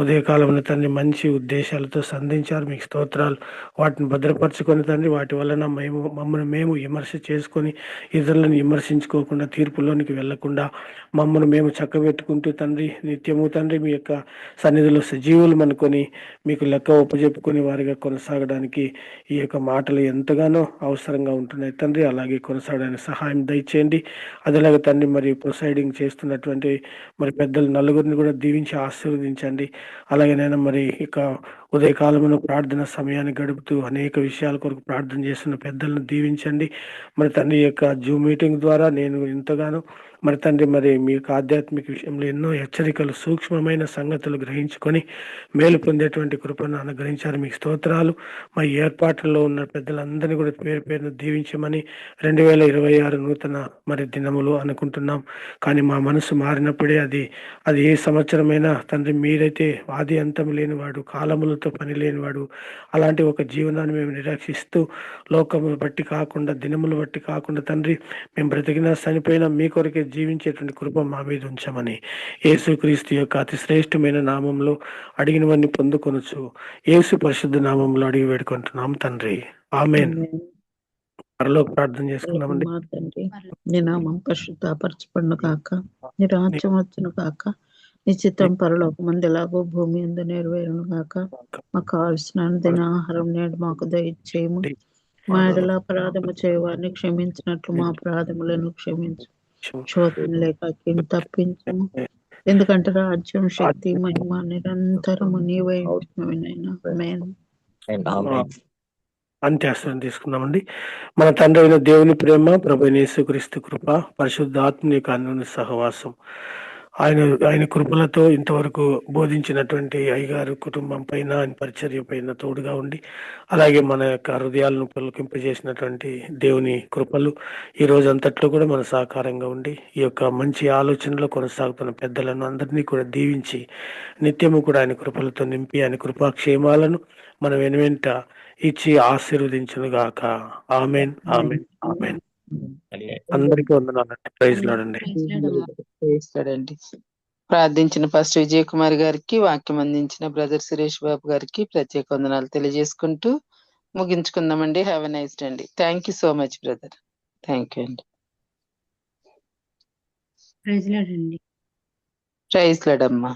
ఉదయకాలంలో తండ్రి మంచి ఉద్దేశాలతో సంధించారు. మీకు స్తోత్రాలు. వాటిని భద్రపరచుకొని తండ్రి వాటి వలన మమ్మల్ని మేము విమర్శ చేసుకొని ఇతరులను విమర్శించుకోకుండా, తీర్పులోనికి వెళ్లకుండా మమ్మల్ని మేము చక్కబెట్టుకుంటూ తండ్రి నిత్యము తండ్రి మీ యొక్క సన్నిధిలో సజీవులు అనుకొని మీకు లెక్క ఒప్పజెప్పుకొని వారిగా కొనసాగడానికి ఈ యొక్క మాటలు ఎంతగానో అవసరంగా ఉంటున్నాయి తండ్రి. అలాగే కొనసాగడానికి సహాయం దయచేయండి. అదేలాగా తండ్రి మరి ప్రొసైడింగ్ చేస్తున్నటువంటి మరి పెద్దలు నలుగురిని కూడా దీవించి ఆశీర్వదించండి. అలాగే నేను మరి ఇక ఉదయకాలంలో ప్రార్థన సమయాన్ని గడుపుతూ అనేక విషయాల కొరకు ప్రార్థన చేస్తున్న పెద్దలను దీవించండి. మరి తండ్రి యొక్క జూమ్ మీటింగ్ ద్వారా నేను ఎంతగానో మరి తండ్రి మరి మీ యొక్క ఆధ్యాత్మిక విషయంలో ఎన్నో హెచ్చరికలు, సూక్ష్మమైన సంగతులు గ్రహించుకొని మేలు పొందేటువంటి కృపను అనుగ్రహించారు. మీకు స్తోత్రాలు. మా ఏర్పాట్లలో ఉన్న పెద్దలందరినీ కూడా పేరు పేరును దీవించమని 2026 నూతన మరి దినములు అనుకుంటున్నాం. కానీ మా మనసు మారినప్పుడే అది ఏ సంవత్సరమైనా తండ్రి మీరైతే ఆది అంతం లేనివాడు, కాలములతో పని లేనివాడు, అలాంటి ఒక జీవనాన్ని మేము నిరీక్షిస్తూ లోకములు బట్టి కాకుండా, దినములు బట్టి కాకుండా తండ్రి మేము బ్రతికినా చనిపోయినా మీ కొరకే జీవించేటువంటి కృప మా మీద ఉంచమని యేసుక్రీస్తు యొక్క అతి శ్రేష్టమైన నామంలో అడిగినవన్నీ పొందుకొనొచ్చు యేసు పరిశుద్ధ నామంలో అడిగి వేడుకుంటున్నాం తండ్రి. ఆమేన్. పరలోక ప్రార్థన చేసుకున్నామండి. మా తండ్రి, నీ నామం పరిశుద్ధపరచబడును కాక, నీ రాజ్యం వచ్చును కాక, నీ చిత్తం పరలోకమందు ఎలాగో భూమి యందు నెరవేరును గాక. మాకు కావలసిన అనుదిన ఆహారం నేడు మాకు దయచేయము. మా ఎడల అపరాధము చేయవారిని క్షమించినట్లు మా అపరాధములను క్షమించు. శోధన లేక తప్పించము. ఎందుకంటే రాజ్యం, శక్తి, మహిమ నిరంతరము నీవై ఉంటున్నవి. అంత్యాస్త్రం తీసుకుందామండి. మన తండ్రి అయిన దేవుని ప్రేమ, ప్రభు యేసుక్రీస్తు కృప, పరిశుద్ధాత్మ యొక్క అన్యోన్య సహవాసం, ఆయన కృపలతో ఇంతవరకు బోధించినటువంటి అయ్యగారు కుటుంబం పైన, ఆయన పరిచర్య పైన తోడుగా ఉండి, అలాగే మన యొక్క హృదయాలను పులకింపజేసినటువంటి దేవుని కృపలు ఈ రోజు అంతట్లో కూడా మన సహకారంగా ఉండి, ఈ యొక్క మంచి ఆలోచనలో కొనసాగుతున్న పెద్దలను అందరినీ కూడా దీవించి, నిత్యము కూడా ఆయన కృపలతో నింపి, ఆయన కృపాక్షేమాలను మనం వెనువెంట ఇచ్చి ఆశీర్వదించును గాక. Amen, amen, amen. అందరికీ వందనాలండి. ప్రైజ్ లార్డ్ అండి. చేస్తాడండి. ప్రార్థించిన పాస్టర్ విజయ్ కుమార్ గారికి, వాక్యం అందించిన బ్రదర్ సురేష్ బాబు గారికి ప్రత్యేక వందనాలు తెలియజేసుకుంటూ ముగించుకుందామండి. హ్యావ్ ఎ నైస్ డే అండి. Thank you so much brother. Thank you అండి. ప్రైజ్ లార్డ్ అండి. ప్రైజ్ లార్డ్ అమ్మా.